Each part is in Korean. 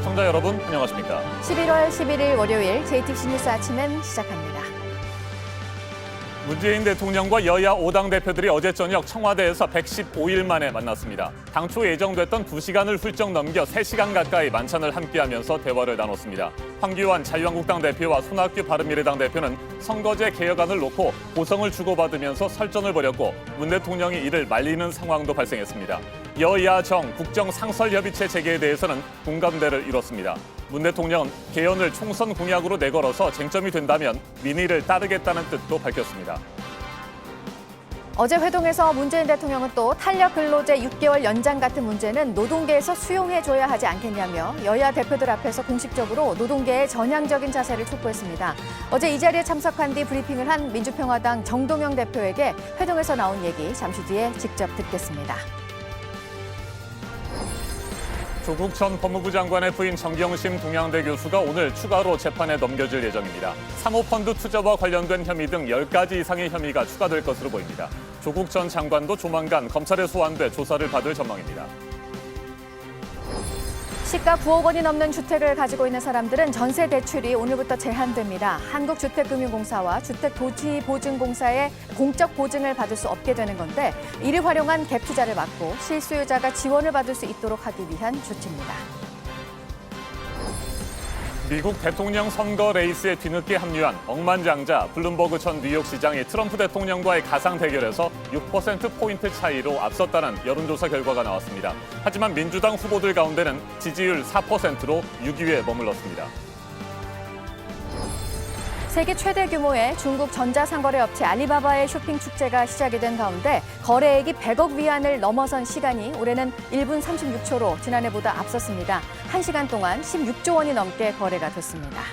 시청자 여러분, 안녕하십니까? 11월 11일 월요일 JTBC 뉴스 아침엔 시작합니다. 문재인 대통령과 여야 5당 대표들이 어제 저녁 청와대에서 115일 만에 만났습니다. 당초 예정됐던 2시간을 훌쩍 넘겨 3시간 가까이 만찬을 함께하면서 대화를 나눴습니다. 황교안 자유한국당 대표와 손학규 바른미래당 대표는 선거제 개혁안을 놓고 고성을 주고받으면서 설전을 벌였고 문 대통령이 이를 말리는 상황도 발생했습니다. 여야 정 국정 상설협의체 재개에 대해서는 공감대를 이뤘습니다. 문 대통령은 개헌을 총선 공약으로 내걸어서 쟁점이 된다면 민의를 따르겠다는 뜻도 밝혔습니다. 어제 회동에서 문재인 대통령은 또 탄력 근로제 6개월 연장 같은 문제는 노동계에서 수용해줘야 하지 않겠냐며 여야 대표들 앞에서 공식적으로 노동계의 전향적인 자세를 촉구했습니다. 어제 이 자리에 참석한 뒤 브리핑을 한 민주평화당 정동영 대표에게 회동에서 나온 얘기 잠시 뒤에 직접 듣겠습니다. 조국 전 법무부 장관의 부인 정경심 동양대 교수가 오늘 추가로 재판에 넘겨질 예정입니다. 사모펀드 투자와 관련된 혐의 등 10가지 이상의 혐의가 추가될 것으로 보입니다. 조국 전 장관도 조만간 검찰에 소환돼 조사를 받을 전망입니다. 시가 9억 원이 넘는 주택을 가지고 있는 사람들은 전세 대출이 오늘부터 제한됩니다. 한국주택금융공사와 주택도시보증공사의 공적 보증을 받을 수 없게 되는 건데 이를 활용한 갭 투자를 막고 실수요자가 지원을 받을 수 있도록 하기 위한 조치입니다. 미국 대통령 선거 레이스에 뒤늦게 합류한 억만장자 블룸버그 전 뉴욕시장이 트럼프 대통령과의 가상 대결에서 6%포인트 차이로 앞섰다는 여론조사 결과가 나왔습니다. 하지만 민주당 후보들 가운데는 지지율 4%로 6위에 머물렀습니다. 세계 최대 규모의 중국 전자상거래 업체 알리바바의 쇼핑 축제가 시작이 된 가운데 거래액이 100억 위안을 넘어선 시간이 올해는 1분 36초로 지난해보다 앞섰습니다. 1시간 동안 16조 원이 넘게 거래가 됐습니다.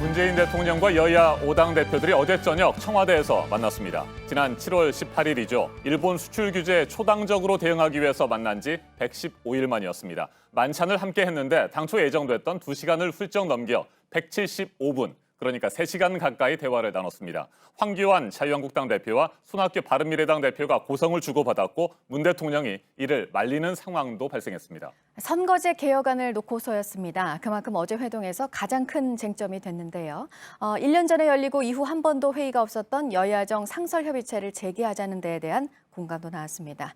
문재인 대통령과 여야 5당 대표들이 어제 저녁 청와대에서 만났습니다. 지난 7월 18일이죠. 일본 수출 규제에 초당적으로 대응하기 위해서 만난 지 115일 만이었습니다. 만찬을 함께 했는데 당초 예정됐던 2시간을 훌쩍 넘겨 175분, 그러니까 3시간 가까이 대화를 나눴습니다. 황교안 자유한국당 대표와 손학규 바른미래당 대표가 고성을 주고받았고 문 대통령이 이를 말리는 상황도 발생했습니다. 선거제 개혁안을 놓고서였습니다. 그만큼 어제 회동에서 가장 큰 쟁점이 됐는데요. 1년 전에 열리고 이후 한 번도 회의가 없었던 여야정 상설협의체를 재개하자는 데에 대한 공감도 나왔습니다.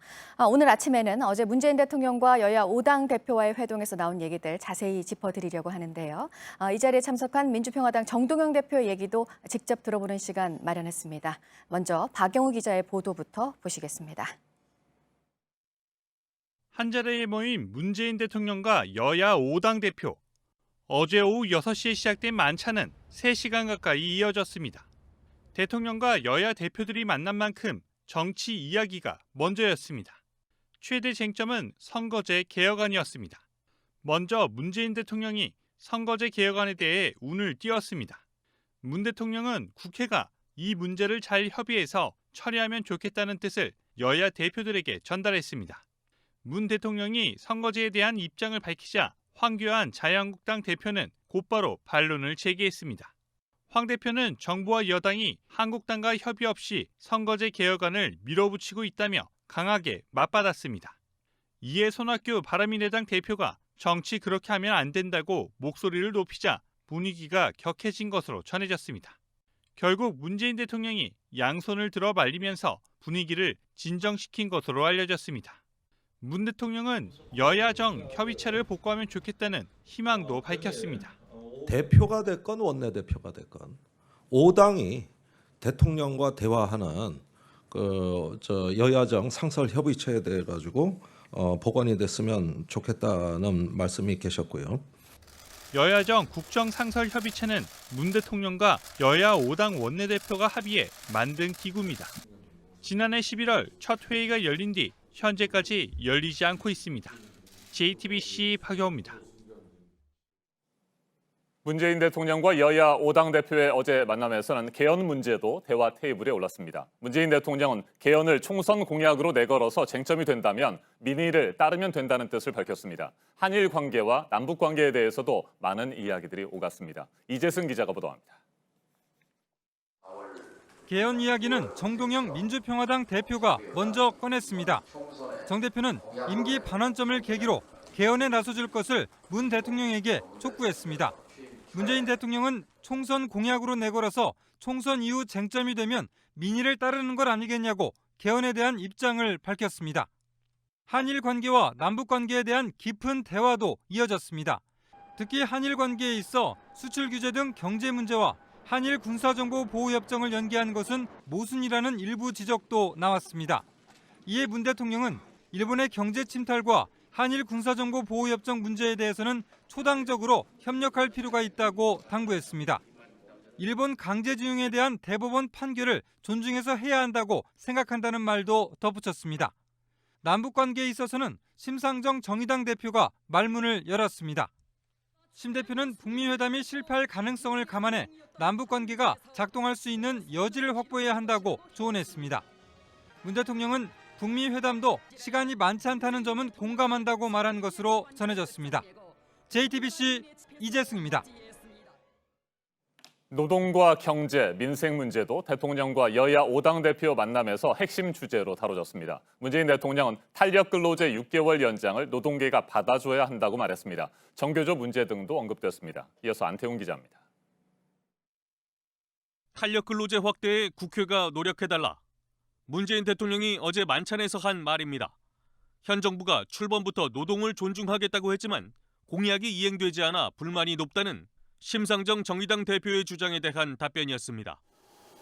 오늘 아침에는 어제 문재인 대통령과 여야 5당 대표와의 회동에서 나온 얘기들 자세히 짚어드리려고 하는데요. 이 자리에 참석한 민주평화당 정동영 대표의 얘기도 직접 들어보는 시간 마련했습니다. 먼저 박영우 기자의 보도부터 보시겠습니다. 한자리에 모인 문재인 대통령과 여야 5당 대표. 어제 오후 6시에 시작된 만찬은 3시간 가까이 이어졌습니다. 대통령과 여야 대표들이 만난 만큼 정치 이야기가 먼저였습니다. 최대 쟁점은 선거제 개혁안이었습니다. 먼저 문재인 대통령이 선거제 개혁안에 대해 운을 띄웠습니다. 문 대통령은 국회가 이 문제를 잘 협의해서 처리하면 좋겠다는 뜻을 여야 대표들에게 전달했습니다. 문 대통령이 선거제에 대한 입장을 밝히자 황교안 자유한국당 대표는 곧바로 반론을 제기했습니다. 황 대표는 정부와 여당이 한국당과 협의 없이 선거제 개혁안을 밀어붙이고 있다며 강하게 맞받았습니다. 이에 손학규 바른미래당 대표가 정치 그렇게 하면 안 된다고 목소리를 높이자 분위기가 격해진 것으로 전해졌습니다. 결국 문재인 대통령이 양손을 들어 말리면서 분위기를 진정시킨 것으로 알려졌습니다. 문 대통령은 여야정 협의체를 복구하면 좋겠다는 희망도 밝혔습니다. 대표가 됐건 원내대표가 됐건 5당이 대통령과 대화하는 여야정 상설협의체에 대해 가지고 복원이 됐으면 좋겠다는 말씀이 계셨고요. 여야정 국정상설협의체는 문 대통령과 여야 5당 원내대표가 합의해 만든 기구입니다. 지난해 11월 첫 회의가 열린 뒤 현재까지 열리지 않고 있습니다. JTBC 박여우입니다. 문재인 대통령과 여야 5당 대표의 어제 만남에서는 개헌 문제도 대화 테이블에 올랐습니다. 문재인 대통령은 개헌을 총선 공약으로 내걸어서 쟁점이 된다면 민의를 따르면 된다는 뜻을 밝혔습니다. 한일 관계와 남북 관계에 대해서도 많은 이야기들이 오갔습니다. 이재승 기자가 보도합니다. 개헌 이야기는 정동영 민주평화당 대표가 먼저 꺼냈습니다. 정 대표는 임기 반환점을 계기로 개헌에 나서줄 것을 문 대통령에게 촉구했습니다. 문재인 대통령은 총선 공약으로 내걸어서 총선 이후 쟁점이 되면 민의를 따르는 것 아니겠냐고 개헌에 대한 입장을 밝혔습니다. 한일 관계와 남북 관계에 대한 깊은 대화도 이어졌습니다. 특히 한일 관계에 있어 수출 규제 등 경제 문제와 한일 군사정보보호협정을 연계한 것은 모순이라는 일부 지적도 나왔습니다. 이에 문 대통령은 일본의 경제 침탈과 한일 군사정보보호협정 문제에 대해서는 초당적으로 협력할 필요가 있다고 당부했습니다. 일본 강제징용에 대한 대법원 판결을 존중해서 해야 한다고 생각한다는 말도 덧붙였습니다. 남북관계에 있어서는 심상정 정의당 대표가 말문을 열었습니다. 심 대표는 북미 회담이 실패할 가능성을 감안해 남북관계가 작동할 수 있는 여지를 확보해야 한다고 조언했습니다. 문 대통령은 북미 회담도 시간이 많지 않다는 점은 공감한다고 말한 것으로 전해졌습니다. JTBC 이재승입니다. 노동과 경제, 민생 문제도 대통령과 여야 5당 대표 만남에서 핵심 주제로 다뤄졌습니다. 문재인 대통령은 탄력 근로제 6개월 연장을 노동계가 받아줘야 한다고 말했습니다. 정교조 문제 등도 언급됐습니다. 이어서 안태웅 기자입니다. 탄력 근로제 확대에 국회가 노력해달라. 문재인 대통령이 어제 만찬에서 한 말입니다. 현 정부가 출범부터 노동을 존중하겠다고 했지만 공약이 이행되지 않아 불만이 높다는 심상정 정의당 대표의 주장에 대한 답변이었습니다.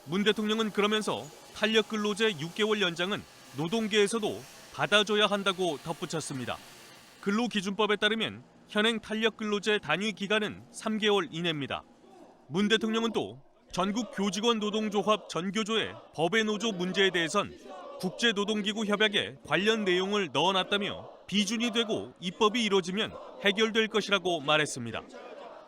문 대통령은 그러면서 탄력 근로제 6개월 연장은 노동계에서도 받아줘야 한다고 덧붙였습니다. 근로기준법에 따르면 현행 탄력 근로제 단위 기간은 3개월 이내입니다. 문 대통령은 또 전국 교직원 노동조합 전교조의 법외 노조 문제에 대해선 국제노동기구 협약에 관련 내용을 넣어놨다며 비준이 되고 입법이 이루어지면 해결될 것이라고 말했습니다.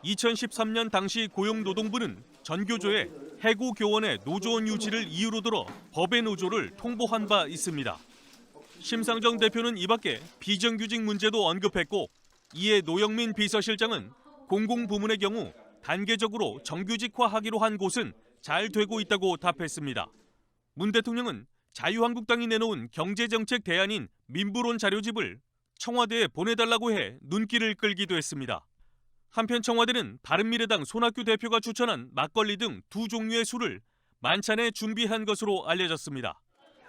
2013년 당시 고용노동부는 전교조에 해고교원의 노조원 유지를 이유로 들어 법외 노조를 통보한 바 있습니다. 심상정 대표는 이 밖에 비정규직 문제도 언급했고 이에 노영민 비서실장은 공공부문의 경우 단계적으로 정규직화하기로 한 곳은 잘 되고 있다고 답했습니다. 문 대통령은 자유한국당이 내놓은 경제정책 대안인 민부론 자료집을 청와대에 보내달라고 해 눈길을 끌기도 했습니다. 한편 청와대는 바른미래당 손학규 대표가 추천한 막걸리 등 2종류의 술을 만찬에 준비한 것으로 알려졌습니다.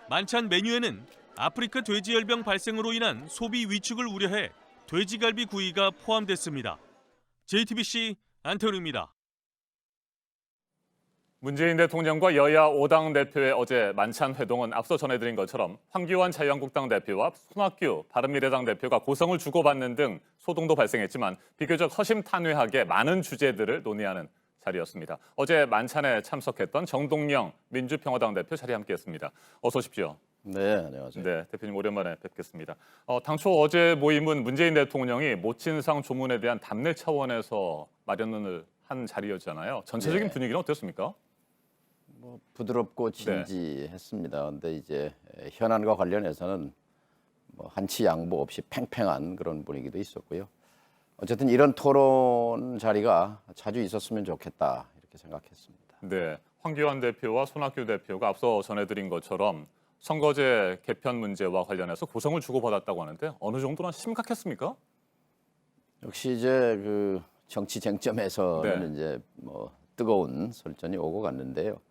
만찬 메뉴에는 아프리카 돼지열병 발생으로 인한 소비 위축을 우려해 돼지갈비 구이가 포함됐습니다. JTBC 안태훈입니다. 문재인 대통령과 여야 5당 대표의 어제 만찬 회동은 앞서 전해드린 것처럼 황교안 자유한국당 대표와 손학규 바른미래당 대표가 고성을 주고받는 등 소동도 발생했지만 비교적 허심탄회하게 많은 주제들을 논의하는 자리였습니다. 어제 만찬에 참석했던 정동영 민주평화당 대표 자리에 함께했습니다. 어서 오십시오. 네, 안녕하세요. 네, 대표님 오랜만에 뵙겠습니다. 당초 어제 모임은 문재인 대통령이 모친상 조문에 대한 답례 차원에서 마련을 한 자리였잖아요. 전체적인 네. 분위기는 어땠습니까? 부드럽고 진지했습니다. 근데 이제 현안과 관련해서는 한치 양보 없이 팽팽한 그런 분위기도 있었고요. 어쨌든 이런 토론 자리가 자주 있었으면 좋겠다 이렇게 생각했습니다. 네, 황교안 대표와 손학규 대표가 앞서 전해드린 것처럼 선거제 개편 문제와 관련해서 고성을 주고받았다고 하는데 어느 정도나 심각했습니까? 역시 이제 그 정치 쟁점에서는 네. 이제 뜨거운 설전이 오고 갔는데요.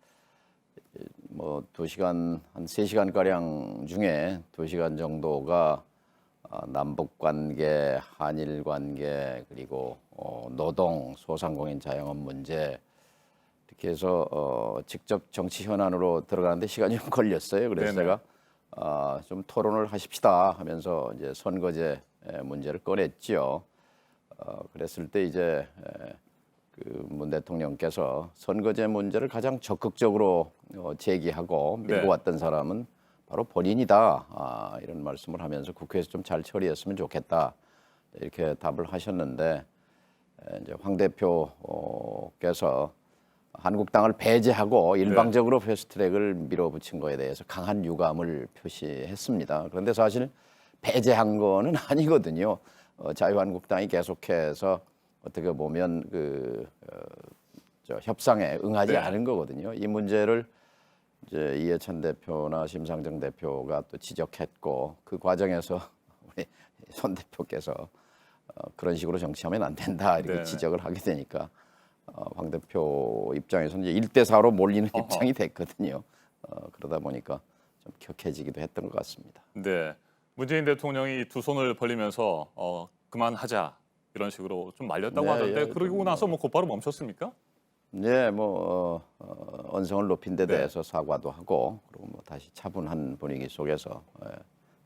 2시간 한 3시간 가량 중에 2시간 정도가 남북 관계, 한일 관계 그리고 노동, 소상공인 자영업 문제 이렇게 해서 직접 정치 현안으로 들어가는데 시간이 좀 걸렸어요. 그래서 네네. 제가 좀 토론을 하십시다 하면서 이제 선거제 문제를 꺼냈죠. 그랬을 때 이제 문 대통령께서 선거제 문제를 가장 적극적으로 제기하고 밀고 네. 왔던 사람은 바로 본인이다. 이런 말씀을 하면서 국회에서 좀 잘 처리했으면 좋겠다. 이렇게 답을 하셨는데 이제 황 대표께서 한국당을 배제하고 일방적으로 패스트트랙을 밀어붙인 거에 대해서 강한 유감을 표시했습니다. 그런데 사실 배제한 거는 아니거든요. 자유한국당이 계속해서 어떻게 보면 협상에 응하지 네. 않은 거거든요. 이 문제를 이제 이해찬 대표나 심상정 대표가 또 지적했고 그 과정에서 우리 손 대표께서 그런 식으로 정치하면 안 된다 이렇게 네. 지적을 하게 되니까 황 대표 입장에서는 이제 1대4로 몰리는 입장이 됐거든요. 그러다 보니까 좀 격해지기도 했던 것 같습니다. 네. 문재인 대통령이 두 손을 벌리면서 그만하자 이런 식으로 좀 말렸다고 네, 하던데 예, 그러고 좀, 나서 뭐 곧바로 멈췄습니까? 네, 언성을 높인 데 네. 대해서 사과도 하고 그리고 뭐 다시 차분한 분위기 속에서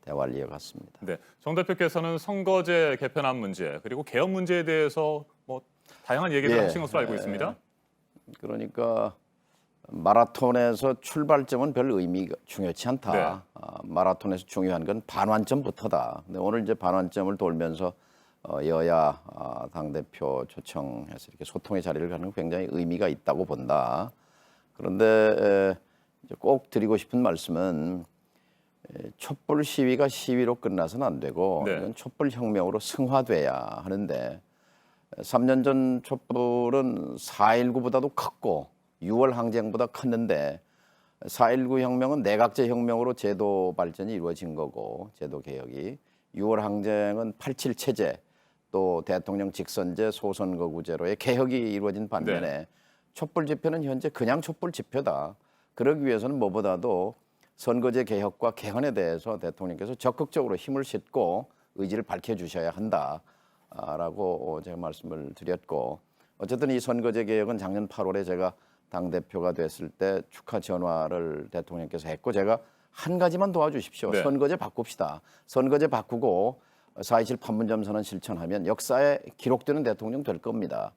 대화를 이어갔습니다. 네. 정 대표께서는 선거제 개편안 문제 그리고 개헌 문제에 대해서 뭐 다양한 얘기를 예, 하신 것으로 알고 있습니다. 그러니까 마라톤에서 출발점은 별 의미가 중요치 않다. 네. 마라톤에서 중요한 건 반환점부터다. 근데 오늘 이제 반환점을 돌면서 여야 당 대표 초청해서 이렇게 소통의 자리를 갖는 건 굉장히 의미가 있다고 본다. 그런데 이제 꼭 드리고 싶은 말씀은 촛불 시위가 시위로 끝나서는 안 되고 네. 이건 촛불 혁명으로 승화돼야 하는데 3년 전 촛불은 4.19보다도 컸고 6월 항쟁보다 컸는데 4.19 혁명은 내각제 혁명으로 제도 발전이 이루어진 거고 제도 개혁이 6월 항쟁은 87 체제 또 대통령 직선제 소선거구제로의 개혁이 이루어진 반면에 촛불 집회는 현재 그냥 촛불 집회다. 그러기 위해서는 무엇보다도 선거제 개혁과 개헌에 대해서 대통령께서 적극적으로 힘을 싣고 의지를 밝혀주셔야 한다라고 제가 말씀을 드렸고 어쨌든 이 선거제 개혁은 작년 8월에 제가 당대표가 됐을 때 축하 전화를 대통령께서 했고 제가 한 가지만 도와주십시오. 네. 선거제 바꿉시다. 선거제 바꾸고 4.27 판문점 선언 실천하면 역사에 기록되는 대통령 될 겁니다.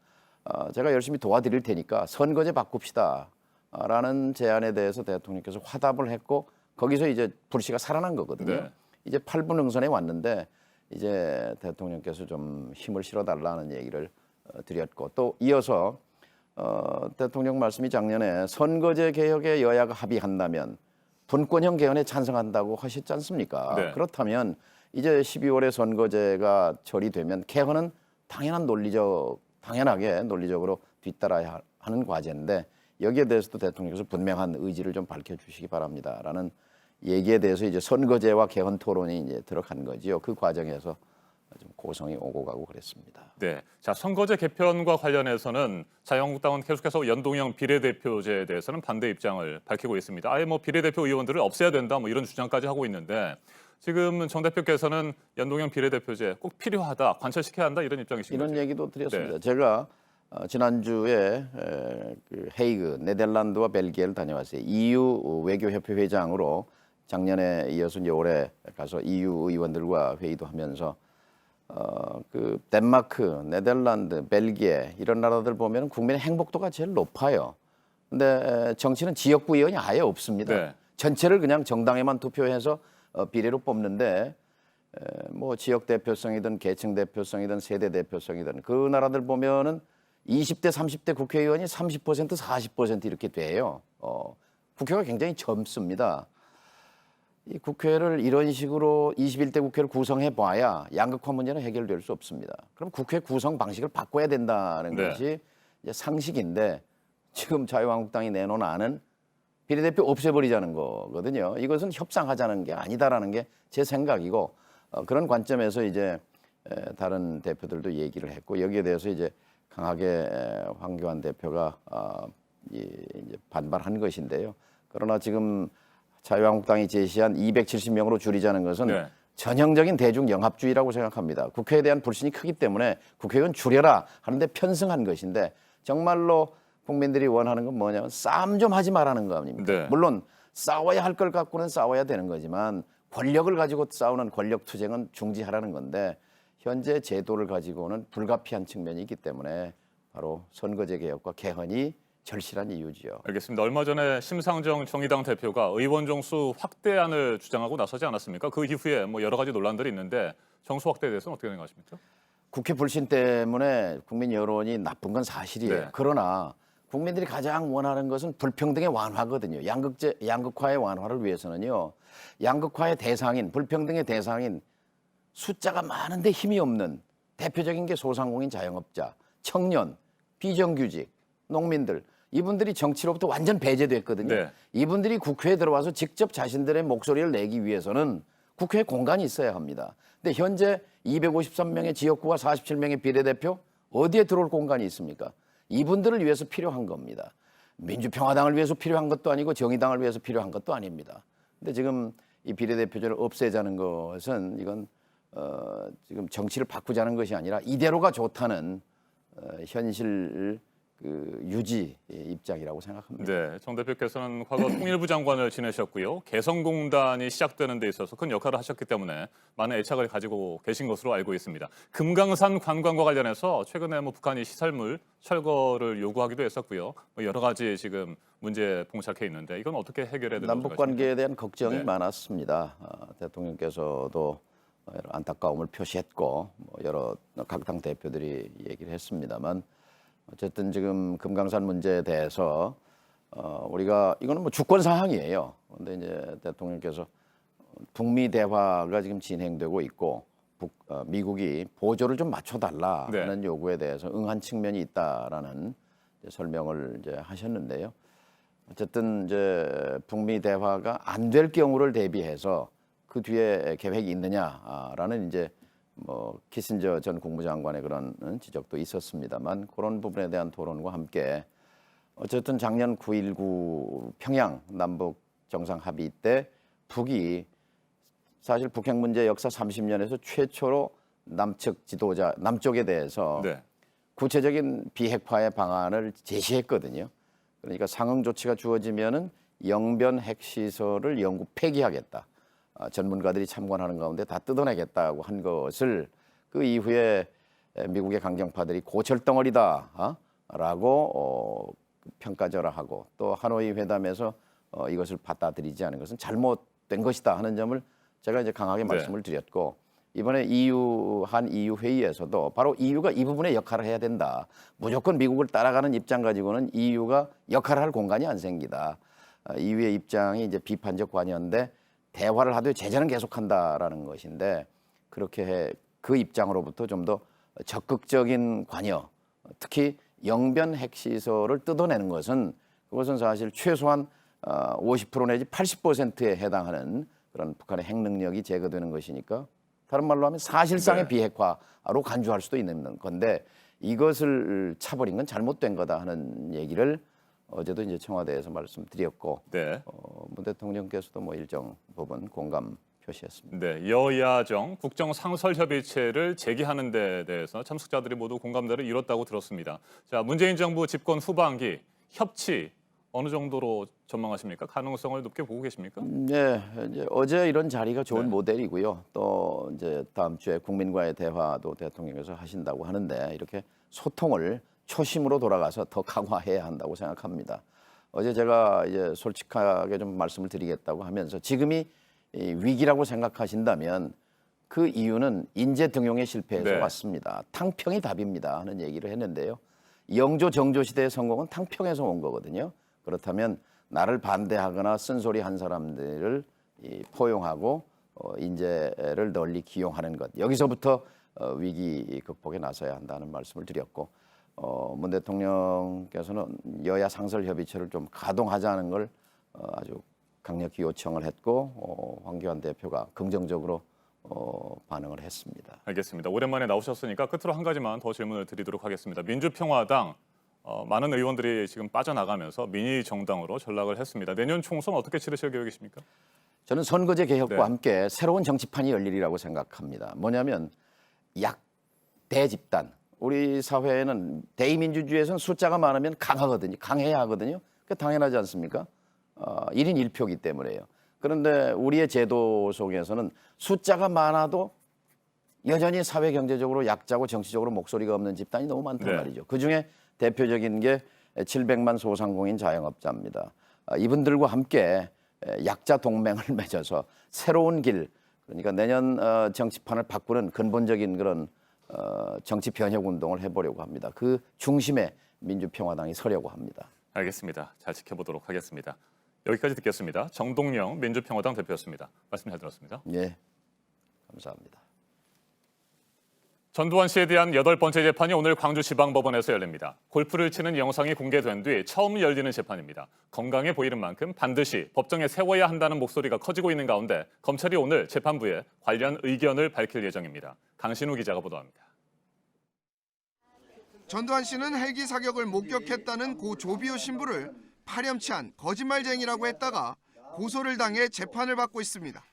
제가 열심히 도와드릴 테니까 선거제 바꿉시다. 라는 제안에 대해서 대통령께서 화답을 했고 거기서 이제 불씨가 살아난 거거든요. 네. 이제 8분 응선에 왔는데 이제 대통령께서 좀 힘을 실어달라는 얘기를 드렸고 또 이어서 대통령 말씀이 작년에 선거제 개혁에 여야가 합의한다면 분권형 개헌에 찬성한다고 하셨지 않습니까? 네. 그렇다면 이제 12월에 선거제가 처리되면 개헌은 당연하게 논리적으로 뒤따라야 하는 과제인데 여기에 대해서도 대통령께서 분명한 의지를 좀 밝혀주시기 바랍니다라는 얘기에 대해서 이제 선거제와 개헌 토론이 이제 들어간 거지요. 그 과정에서 좀 고성이 오고 가고 그랬습니다. 네. 자, 선거제 개편과 관련해서는 자유한국당은 계속해서 연동형 비례대표제에 대해서는 반대 입장을 밝히고 있습니다. 아예 뭐 비례대표 의원들을 없애야 된다 뭐 이런 주장까지 하고 있는데 지금 정 대표께서는 연동형 비례대표제 꼭 필요하다, 관철시켜야 한다 이런 입장이신가요? 이런 얘기도 드렸습니다. 네. 제가 지난주에 그 헤이그 네덜란드와 벨기에를 다녀왔어요. EU 외교협회 회장으로 작년에 이어서 이제 올해 가서 EU 의원들과 회의도 하면서 그 덴마크, 네덜란드, 벨기에 이런 나라들 보면 국민의 행복도가 제일 높아요. 근데 정치는 지역구 의원이 아예 없습니다. 네. 전체를 그냥 정당에만 투표해서 비례로 뽑는데 뭐 지역 대표성이든 계층 대표성이든 세대 대표성이든 그 나라들 보면은 20대, 30대 국회의원이 30%, 40% 이렇게 돼요. 국회가 굉장히 젊습니다. 이 국회를 이런 식으로 21대 국회를 구성해 봐야 양극화 문제는 해결될 수 없습니다. 그럼 국회 구성 방식을 바꿔야 된다는 네. 것이 이제 상식인데 지금 자유한국당이 내놓은 안은 비례대표 없애버리자는 거거든요. 이것은 협상하자는 게 아니다라는 게 제 생각이고 그런 관점에서 이제 다른 대표들도 얘기를 했고 여기에 대해서 이제 강하게 황교안 대표가 이제 반발한 것인데요. 그러나 지금 자유한국당이 제시한 270명으로 줄이자는 것은 네. 전형적인 대중영합주의라고 생각합니다. 국회에 대한 불신이 크기 때문에 국회의원 줄여라 하는데 편승한 것인데 정말로 국민들이 원하는 건 뭐냐면 싸움 좀 하지 말라는 거 아닙니까? 네. 물론 싸워야 할 걸 갖고는 싸워야 되는 거지만 권력을 가지고 싸우는 권력 투쟁은 중지하라는 건데 현재 제도를 가지고는 불가피한 측면이 있기 때문에 바로 선거제 개혁과 개헌이 절실한 이유지요. 알겠습니다. 얼마 전에 심상정 정의당 대표가 의원 정수 확대안을 주장하고 나서지 않았습니까? 그 이후에 뭐 여러 가지 논란들이 있는데 정수 확대에 대해서는 어떻게 생각하십니까? 국회 불신 때문에 국민 여론이 나쁜 건 사실이에요. 네. 그러나 국민들이 가장 원하는 것은 불평등의 완화거든요. 양극화의 완화를 위해서는요. 양극화의 대상인, 불평등의 대상인 숫자가 많은데 힘이 없는 대표적인 게 소상공인 자영업자, 청년, 비정규직, 농민들 이분들이 정치로부터 완전 배제됐거든요. 네. 이분들이 국회에 들어와서 직접 자신들의 목소리를 내기 위해서는 국회에 공간이 있어야 합니다. 근데 현재 253명의 지역구와 47명의 비례대표 어디에 들어올 공간이 있습니까? 이분들을 위해서 필요한 겁니다. 민주평화당을 위해서 필요한 것도 아니고 정의당을 위해서 필요한 것도 아닙니다. 근데 지금 이 비례대표제를 없애자는 것은 이건 지금 정치를 바꾸자는 것이 아니라 이대로가 좋다는 현실 유지 입장이라고 생각합니다. 네, 정 대표께서는 과거 통일부 장관을 지내셨고요. 개성공단이 시작되는 데 있어서 큰 역할을 하셨기 때문에 많은 애착을 가지고 계신 것으로 알고 있습니다. 금강산 관광과 관련해서 최근에 북한이 시설물 철거를 요구하기도 했었고요. 여러 가지 지금 문제에 봉착해 있는데 이건 어떻게 해결해야 되는 남북 관계에 대한 걱정이 네. 많았습니다. 대통령께서도 여러 안타까움을 표시했고 여러 각 당 대표들이 얘기를 했습니다만 어쨌든 지금 금강산 문제에 대해서 우리가 이거는 주권 사항이에요. 그런데 이제 대통령께서 북미 대화가 지금 진행되고 있고 미국이 보조를 좀 맞춰달라는 네. 요구에 대해서 응한 측면이 있다라는 설명을 이제 하셨는데요. 어쨌든 이제 북미 대화가 안 될 경우를 대비해서 그 뒤에 계획이 있느냐라는 이제 키신저 전 국무장관의 그런 지적도 있었습니다만 그런 부분에 대한 토론과 함께 어쨌든 작년 9.19 평양 남북 정상 합의 때 북이 사실 북핵 문제 역사 30년에서 최초로 남측 지도자 남쪽에 대해서 네. 구체적인 비핵화의 방안을 제시했거든요. 그러니까 상응 조치가 주어지면은 영변 핵시설을 영구 폐기하겠다. 전문가들이 참관하는 가운데 다 뜯어내겠다고 한 것을 그 이후에 미국의 강경파들이 고철덩어리다라고 평가절하하고 또 하노이 회담에서 이것을 받아들이지 않은 것은 잘못된 것이다 하는 점을 제가 이제 강하게 말씀을 드렸고 이번에 한 EU 회의에서도 바로 EU가 이 부분에 역할을 해야 된다. 무조건 미국을 따라가는 입장 가지고는 EU가 역할을 할 공간이 안 생기다. EU의 입장이 이제 비판적 관여인데 대화를 하되 제재는 계속한다라는 것인데 그렇게 그 입장으로부터 좀 더 적극적인 관여, 특히 영변 핵시설을 뜯어내는 것은 그것은 사실 최소한 50% 내지 80%에 해당하는 그런 북한의 핵 능력이 제거되는 것이니까 다른 말로 하면 사실상의 네. 비핵화로 간주할 수도 있는 건데 이것을 차버린 건 잘못된 거다 하는 얘기를 어제도 이제 청와대에서 말씀드렸고 네. 문 대통령께서도 일정 부분 공감 표시했습니다. 네, 여야정 국정 상설 협의체를 제기하는 데 대해서 참석자들이 모두 공감대를 이뤘다고 들었습니다. 자, 문재인 정부 집권 후반기 협치 어느 정도로 전망하십니까? 가능성을 높게 보고 계십니까? 네, 이제 어제 이런 자리가 좋은 네. 모델이고요. 또 이제 다음 주에 국민과의 대화도 대통령께서 하신다고 하는데 이렇게 소통을 초심으로 돌아가서 더 강화해야 한다고 생각합니다. 어제 제가 이제 솔직하게 좀 말씀을 드리겠다고 하면서 지금이 위기라고 생각하신다면 그 이유는 인재 등용의 실패에서 네. 왔습니다. 탕평이 답입니다 하는 얘기를 했는데요. 영조 정조 시대의 성공은 탕평에서 온 거거든요. 그렇다면 나를 반대하거나 쓴소리 한 사람들을 포용하고 인재를 널리 기용하는 것. 여기서부터 위기 극복에 나서야 한다는 말씀을 드렸고 문 대통령께서는 여야 상설 협의체를 좀 가동하자는 걸 아주 강력히 요청을 했고 황교안 대표가 긍정적으로 반응을 했습니다. 알겠습니다. 오랜만에 나오셨으니까 끝으로 한 가지만 더 질문을 드리도록 하겠습니다. 민주평화당 많은 의원들이 지금 빠져나가면서 미니 정당으로 전락을 했습니다. 내년 총선 어떻게 치르실 계획이십니까? 저는 선거제 개혁과 네. 함께 새로운 정치판이 열리리라고 생각합니다. 뭐냐면 약대 집단. 우리 사회에는 대의민주주의에서는 숫자가 많으면 강하거든요. 강해야 하거든요. 그게 당연하지 않습니까? 1인 1표기 때문에요. 그런데 우리의 제도 속에서는 숫자가 많아도 여전히 사회 경제적으로 약자고 정치적으로 목소리가 없는 집단이 너무 많단 네. 말이죠. 그중에 대표적인 게 700만 소상공인 자영업자입니다. 이분들과 함께 약자 동맹을 맺어서 새로운 길, 그러니까 내년 정치판을 바꾸는 근본적인 그런 정치 변혁 운동을 해보려고 합니다. 그 중심에 민주평화당이 서려고 합니다. 알겠습니다. 잘 지켜보도록 하겠습니다. 여기까지 듣겠습니다. 정동영 민주평화당 대표였습니다. 말씀 잘 들었습니다. 예, 감사합니다. 전두환 씨에 대한 8번째 재판이 오늘 광주지방법원에서 열립니다. 골프를 치는 영상이 공개된 뒤 처음 열리는 재판입니다. 건강해 보이는 만큼 반드시 법정에 세워야 한다는 목소리가 커지고 있는 가운데 검찰이 오늘 재판부에 관련 의견을 밝힐 예정입니다. 강신우 기자가 보도합니다. 전두환 씨는 헬기 사격을 목격했다는 고 조비오 신부를 파렴치한 거짓말쟁이라고 했다가 고소를 당해 재판을 받고 있습니다.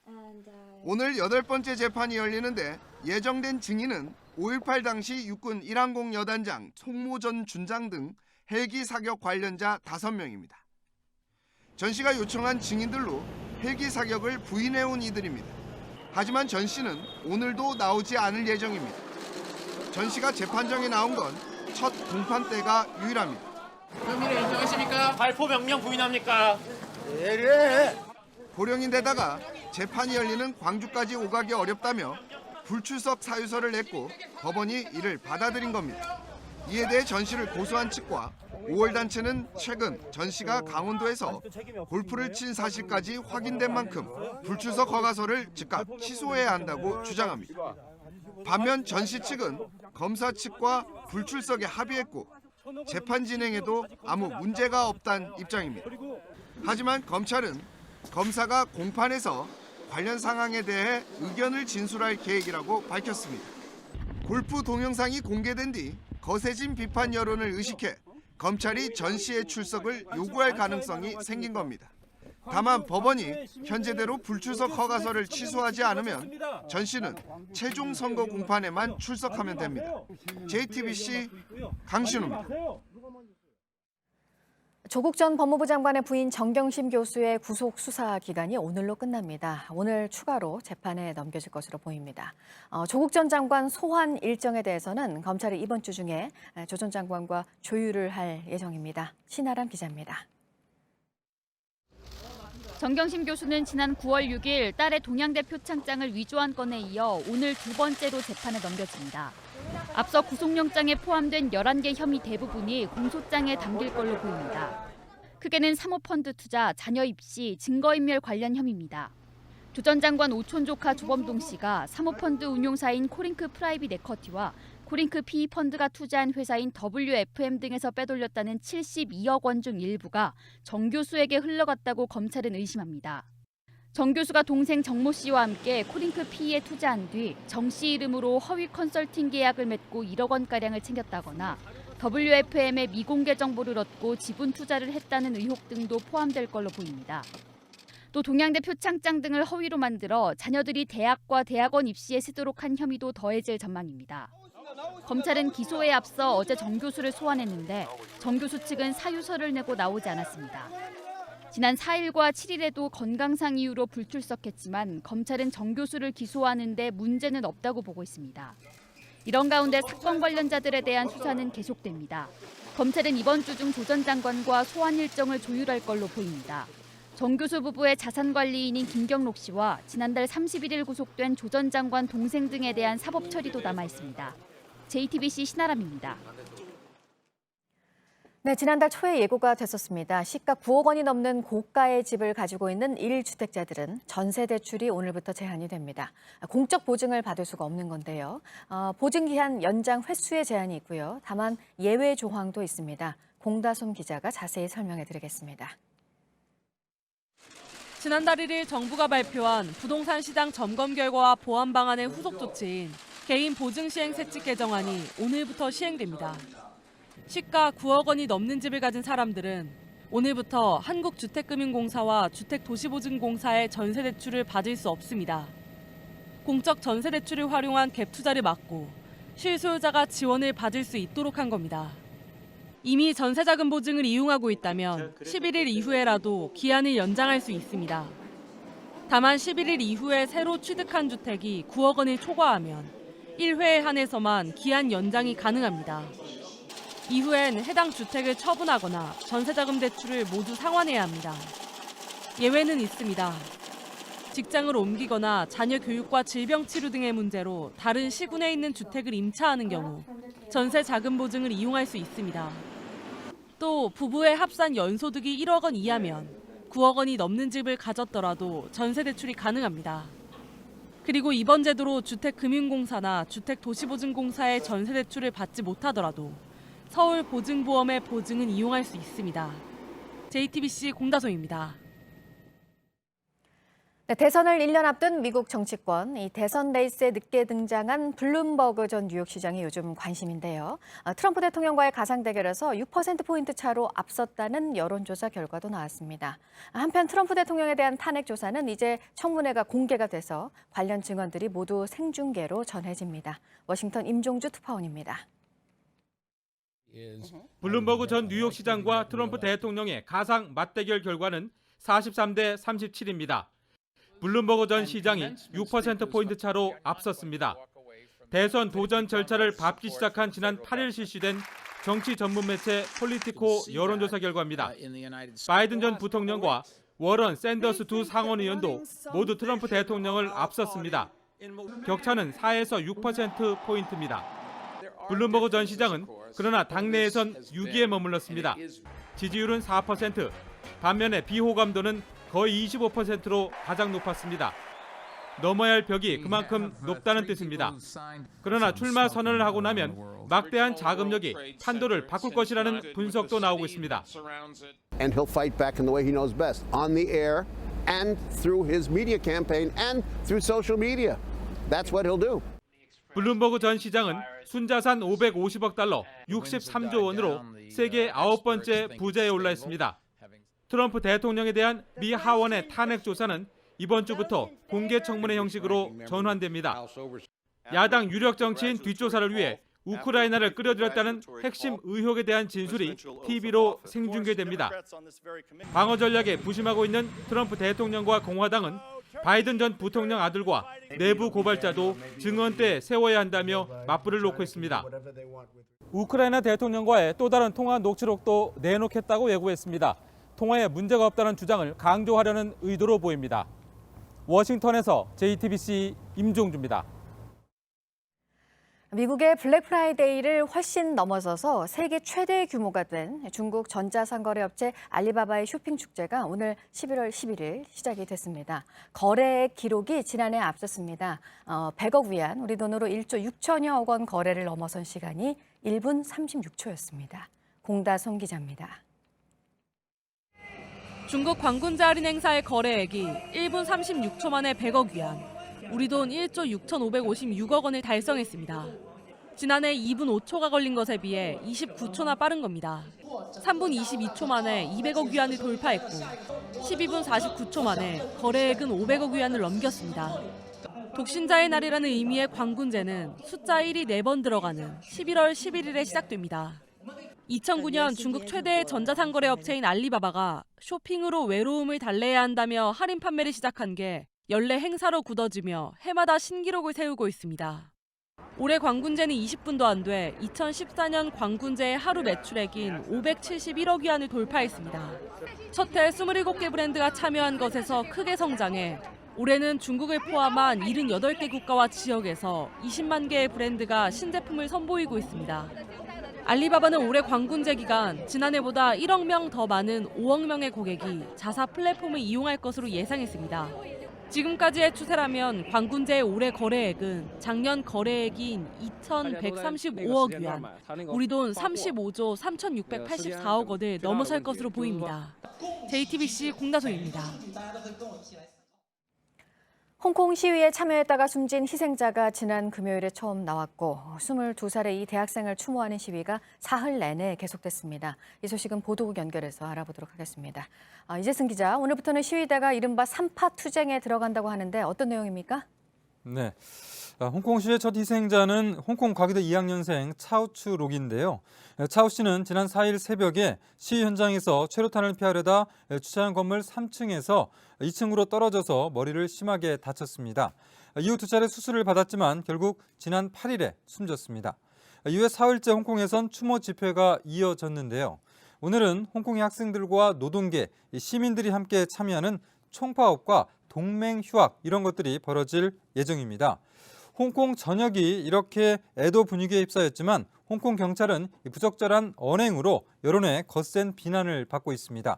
오늘 8번째 재판이 열리는데 예정된 증인은 5.18 당시 육군 1항공 여단장 송모 전 준장 등 헬기 사격 관련자 5명입니다. 전 씨가 요청한 증인들로 헬기 사격을 부인해온 이들입니다. 하지만 전 씨는 오늘도 나오지 않을 예정입니다. 전 씨가 재판정에 나온 건 첫 공판 때가 유일합니다. 혐의를 인정하십니까? 발포 명령 부인합니까? 고령인데다가 재판이 열리는 광주까지 오가기 어렵다며 불출석 사유서를 냈고 법원이 이를 받아들인 겁니다. 이에 대해 전 씨를 고소한 측과 5월 단체는 최근 전 씨가 강원도에서 골프를 친 사실까지 확인된 만큼 불출석 허가서를 즉각 취소해야 한다고 주장합니다. 반면 전 씨 측은 검사 측과 불출석에 합의했고 재판 진행에도 아무 문제가 없다는 입장입니다. 하지만 검찰은 검사가 공판에서 관련 상황에 대해 의견을 진술할 계획이라고 밝혔습니다. 골프 동영상이 공개된 뒤 거세진 비판 여론을 의식해 검찰이 전 씨의 출석을 요구할 가능성이 생긴 겁니다. 다만 법원이 현재대로 불출석 허가서를 취소하지 않으면 전 씨는 최종 선거 공판에만 출석하면 됩니다. JTBC 강신우입니다. 조국 전 법무부 장관의 부인 정경심 교수의 구속 수사 기간이 오늘로 끝납니다. 오늘 추가로 재판에 넘겨질 것으로 보입니다. 조국 전 장관 소환 일정에 대해서는 검찰이 이번 주 중에 조 전 장관과 조율을 할 예정입니다. 신아람 기자입니다. 정경심 교수는 지난 9월 6일 딸의 동양대 표창장을 위조한 건에 이어 오늘 2번째로 재판에 넘겨집니다. 앞서 구속영장에 포함된 11개 혐의 대부분이 공소장에 담길 걸로 보입니다. 크게는 사모펀드 투자, 자녀 입시, 증거인멸 관련 혐의입니다. 조 전 장관 오촌 조카 조범동 씨가 사모펀드 운용사인 코링크 프라이빗 에쿼티와 코링크 PE펀드가 투자한 회사인 WFM 등에서 빼돌렸다는 72억 원 중 일부가 정 교수에게 흘러갔다고 검찰은 의심합니다. 정 교수가 동생 정모 씨와 함께 코링크 PE에 투자한 뒤 정 씨 이름으로 허위 컨설팅 계약을 맺고 1억 원가량을 챙겼다거나 WFM의 미공개 정보를 얻고 지분 투자를 했다는 의혹 등도 포함될 걸로 보입니다. 또 동양대 표창장 등을 허위로 만들어 자녀들이 대학과 대학원 입시에 쓰도록 한 혐의도 더해질 전망입니다. 검찰은 기소에 앞서 어제 정 교수를 소환했는데 정 교수 측은 사유서를 내고 나오지 않았습니다. 지난 4일과 7일에도 건강상 이유로 불출석했지만 검찰은 정 교수를 기소하는 데 문제는 없다고 보고 있습니다. 이런 가운데 사건 관련자들에 대한 수사는 계속됩니다. 검찰은 이번 주 중 조 전 장관과 소환 일정을 조율할 걸로 보입니다. 정 교수 부부의 자산관리인인 김경록 씨와 지난달 31일 구속된 조 전 장관 동생 등에 대한 사법 처리도 남아 있습니다. JTBC 신아람입니다. 네, 지난달 초에 예고가 됐었습니다. 시가 9억 원이 넘는 고가의 집을 가지고 있는 1주택자들은 전세 대출이 오늘부터 제한이 됩니다. 공적 보증을 받을 수가 없는 건데요. 보증기한 연장 횟수에 제한이 있고요. 다만 예외 조항도 있습니다. 공다솜 기자가 자세히 설명해 드리겠습니다. 지난달 1일 정부가 발표한 부동산 시장 점검 결과와 보완 방안의 후속 조치인 개인 보증 시행 세칙 개정안이 오늘부터 시행됩니다. 시가 9억 원이 넘는 집을 가진 사람들은 오늘부터 한국주택금융공사와 주택도시보증공사의 전세대출을 받을 수 없습니다. 공적 전세대출을 활용한 갭 투자를 막고 실소유자가 지원을 받을 수 있도록 한 겁니다. 이미 전세자금 보증을 이용하고 있다면 11일 이후에라도 기한을 연장할 수 있습니다. 다만 11일 이후에 새로 취득한 주택이 9억 원을 초과하면 1회에 한해서만 기한 연장이 가능합니다. 이후엔 해당 주택을 처분하거나 전세자금 대출을 모두 상환해야 합니다. 예외는 있습니다. 직장을 옮기거나 자녀 교육과 질병 치료 등의 문제로 다른 시군에 있는 주택을 임차하는 경우 전세 자금 보증을 이용할 수 있습니다. 또 부부의 합산 연소득이 1억 원 이하면 9억 원이 넘는 집을 가졌더라도 전세 대출이 가능합니다. 그리고 이번 제도로 주택금융공사나 주택도시보증공사의 전세 대출을 받지 못하더라도 서울보증보험의 보증은 이용할 수 있습니다. JTBC 공다솜입니다. 네, 대선을 1년 앞둔 미국 정치권, 이 대선 레이스에 늦게 등장한 블룸버그 전 뉴욕시장이 요즘 관심인데요. 트럼프 대통령과의 가상 대결에서 6%포인트 차로 앞섰다는 여론조사 결과도 나왔습니다. 한편 트럼프 대통령에 대한 탄핵 조사는 이제 청문회가 공개가 돼서 관련 증언들이 모두 생중계로 전해집니다. 워싱턴 임종주 특파원입니다. 블룸버그 전 뉴욕시장과 트럼프 대통령의 가상 맞대결 결과는 43대 37입니다. 블룸버그 전 시장이 6%포인트 차로 앞섰습니다. 대선 도전 절차를 밟기 시작한 지난 8일 실시된 정치 전문 매체 폴리티코 여론조사 결과입니다. 바이든 전 부통령과 워런 샌더스 두 상원의원도 모두 트럼프 대통령을 앞섰습니다. 격차는 4에서 6%포인트입니다. 블룸버그 전 시장은 그러나 당내에선 6위에 머물렀습니다. 지지율은 4%, 반면에 비호감도는 거의 25%로 가장 높았습니다. 넘어야 할 벽이 그만큼 높다는 뜻입니다. 그러나 출마 선언을 하고 나면 막대한 자금력이 판도를 바꿀 것이라는 분석도 나오고 있습니다. And he'll fight back in the way he knows best, on the air and through his media campaign and through social media. That's what he'll do. 블룸버그 전 시장은 순자산 550억 달러, 63조 원으로 세계 9번째 부자에 올라 있습니다. 트럼프 대통령에 대한 미 하원의 탄핵 조사는 이번 주부터 공개 청문회 형식으로 전환됩니다. 야당 유력 정치인 뒷조사를 위해 우크라이나를 끌어들였다는 핵심 의혹에 대한 진술이 TV로 생중계됩니다. 방어 전략에 부심하고 있는 트럼프 대통령과 공화당은 바이든 전 부통령 아들과 내부 고발자도 증언대에 세워야 한다며 맞불을 놓고 있습니다. 우크라이나 대통령과의 또 다른 통화 녹취록도 내놓겠다고 예고했습니다. 통화에 문제가 없다는 주장을 강조하려는 의도로 보입니다. 워싱턴에서 JTBC 임종주입니다. 미국의 블랙 프라이데이를 훨씬 넘어서서 세계 최대 규모가 된 중국 전자상거래업체 알리바바의 쇼핑 축제가 오늘 11월 11일 시작이 됐습니다. 거래액 기록이 지난해 앞섰습니다. 100억 위안, 우리 돈으로 1조 6천여억 원 거래를 넘어선 시간이 1분 36초였습니다. 공다솜 기자입니다. 중국 관군제 할인 행사의 거래액이 1분 36초 만에 100억 위안, 우리 돈 1조 6,556억 원을 달성했습니다. 지난해 2분 5초가 걸린 것에 비해 29초나 빠른 겁니다. 3분 22초 만에 200억 위안을 돌파했고 12분 49초 만에 거래액은 500억 위안을 넘겼습니다. 독신자의 날이라는 의미의 관군제는 숫자 1이 4번 들어가는 11월 11일에 시작됩니다. 2009년 중국 최대의 전자상거래 업체인 알리바바가 쇼핑으로 외로움을 달래야 한다며 할인 판매를 시작한 게 연례 행사로 굳어지며 해마다 신기록을 세우고 있습니다. 올해 관군제는 20분도 안 돼 2014년 관군제의 하루 매출액인 571억 위안을 돌파했습니다. 첫해 27개 브랜드가 참여한 것에서 크게 성장해 올해는 중국을 포함한 78개 국가와 지역에서 20만 개의 브랜드가 신제품을 선보이고 있습니다. 알리바바는 올해 관군제 기간 지난해보다 1억 명 더 많은 5억 명의 고객이 자사 플랫폼을 이용할 것으로 예상했습니다. 지금까지의 추세라면 관군제의 올해 거래액은 작년 거래액인 2,135억 위안, 우리 돈 35조 3,684억 원을 넘어설 것으로 보입니다. JTBC 공다솜입니다. 홍콩 시위에 참여했다가 숨진 희생자가 지난 금요일에 처음 나왔고 22살의 이 대학생을 추모하는 시위가 사흘 내내 계속됐습니다. 이 소식은 보도국 연결해서 알아보도록 하겠습니다. 이재승 기자, 오늘부터는 시위대가 이른바 3파 투쟁에 들어간다고 하는데 어떤 내용입니까? 네, 홍콩 시위의 첫 희생자는 홍콩 과기대 2학년생 차우추 록인데요. 차우 씨는 지난 4일 새벽에 시위 현장에서 최루탄을 피하려다 주차한 건물 3층에서 2층으로 떨어져서 머리를 심하게 다쳤습니다. 이후 2차례 수술을 받았지만 결국 지난 8일에 숨졌습니다. 이후에 4일째 홍콩에선 추모 집회가 이어졌는데요. 오늘은 홍콩의 학생들과 노동계, 시민들이 함께 참여하는 총파업과 동맹 휴학 이런 것들이 벌어질 예정입니다. 홍콩 전역이 이렇게 애도 분위기에 휩싸였지만 홍콩 경찰은 부적절한 언행으로 여론의 거센 비난을 받고 있습니다.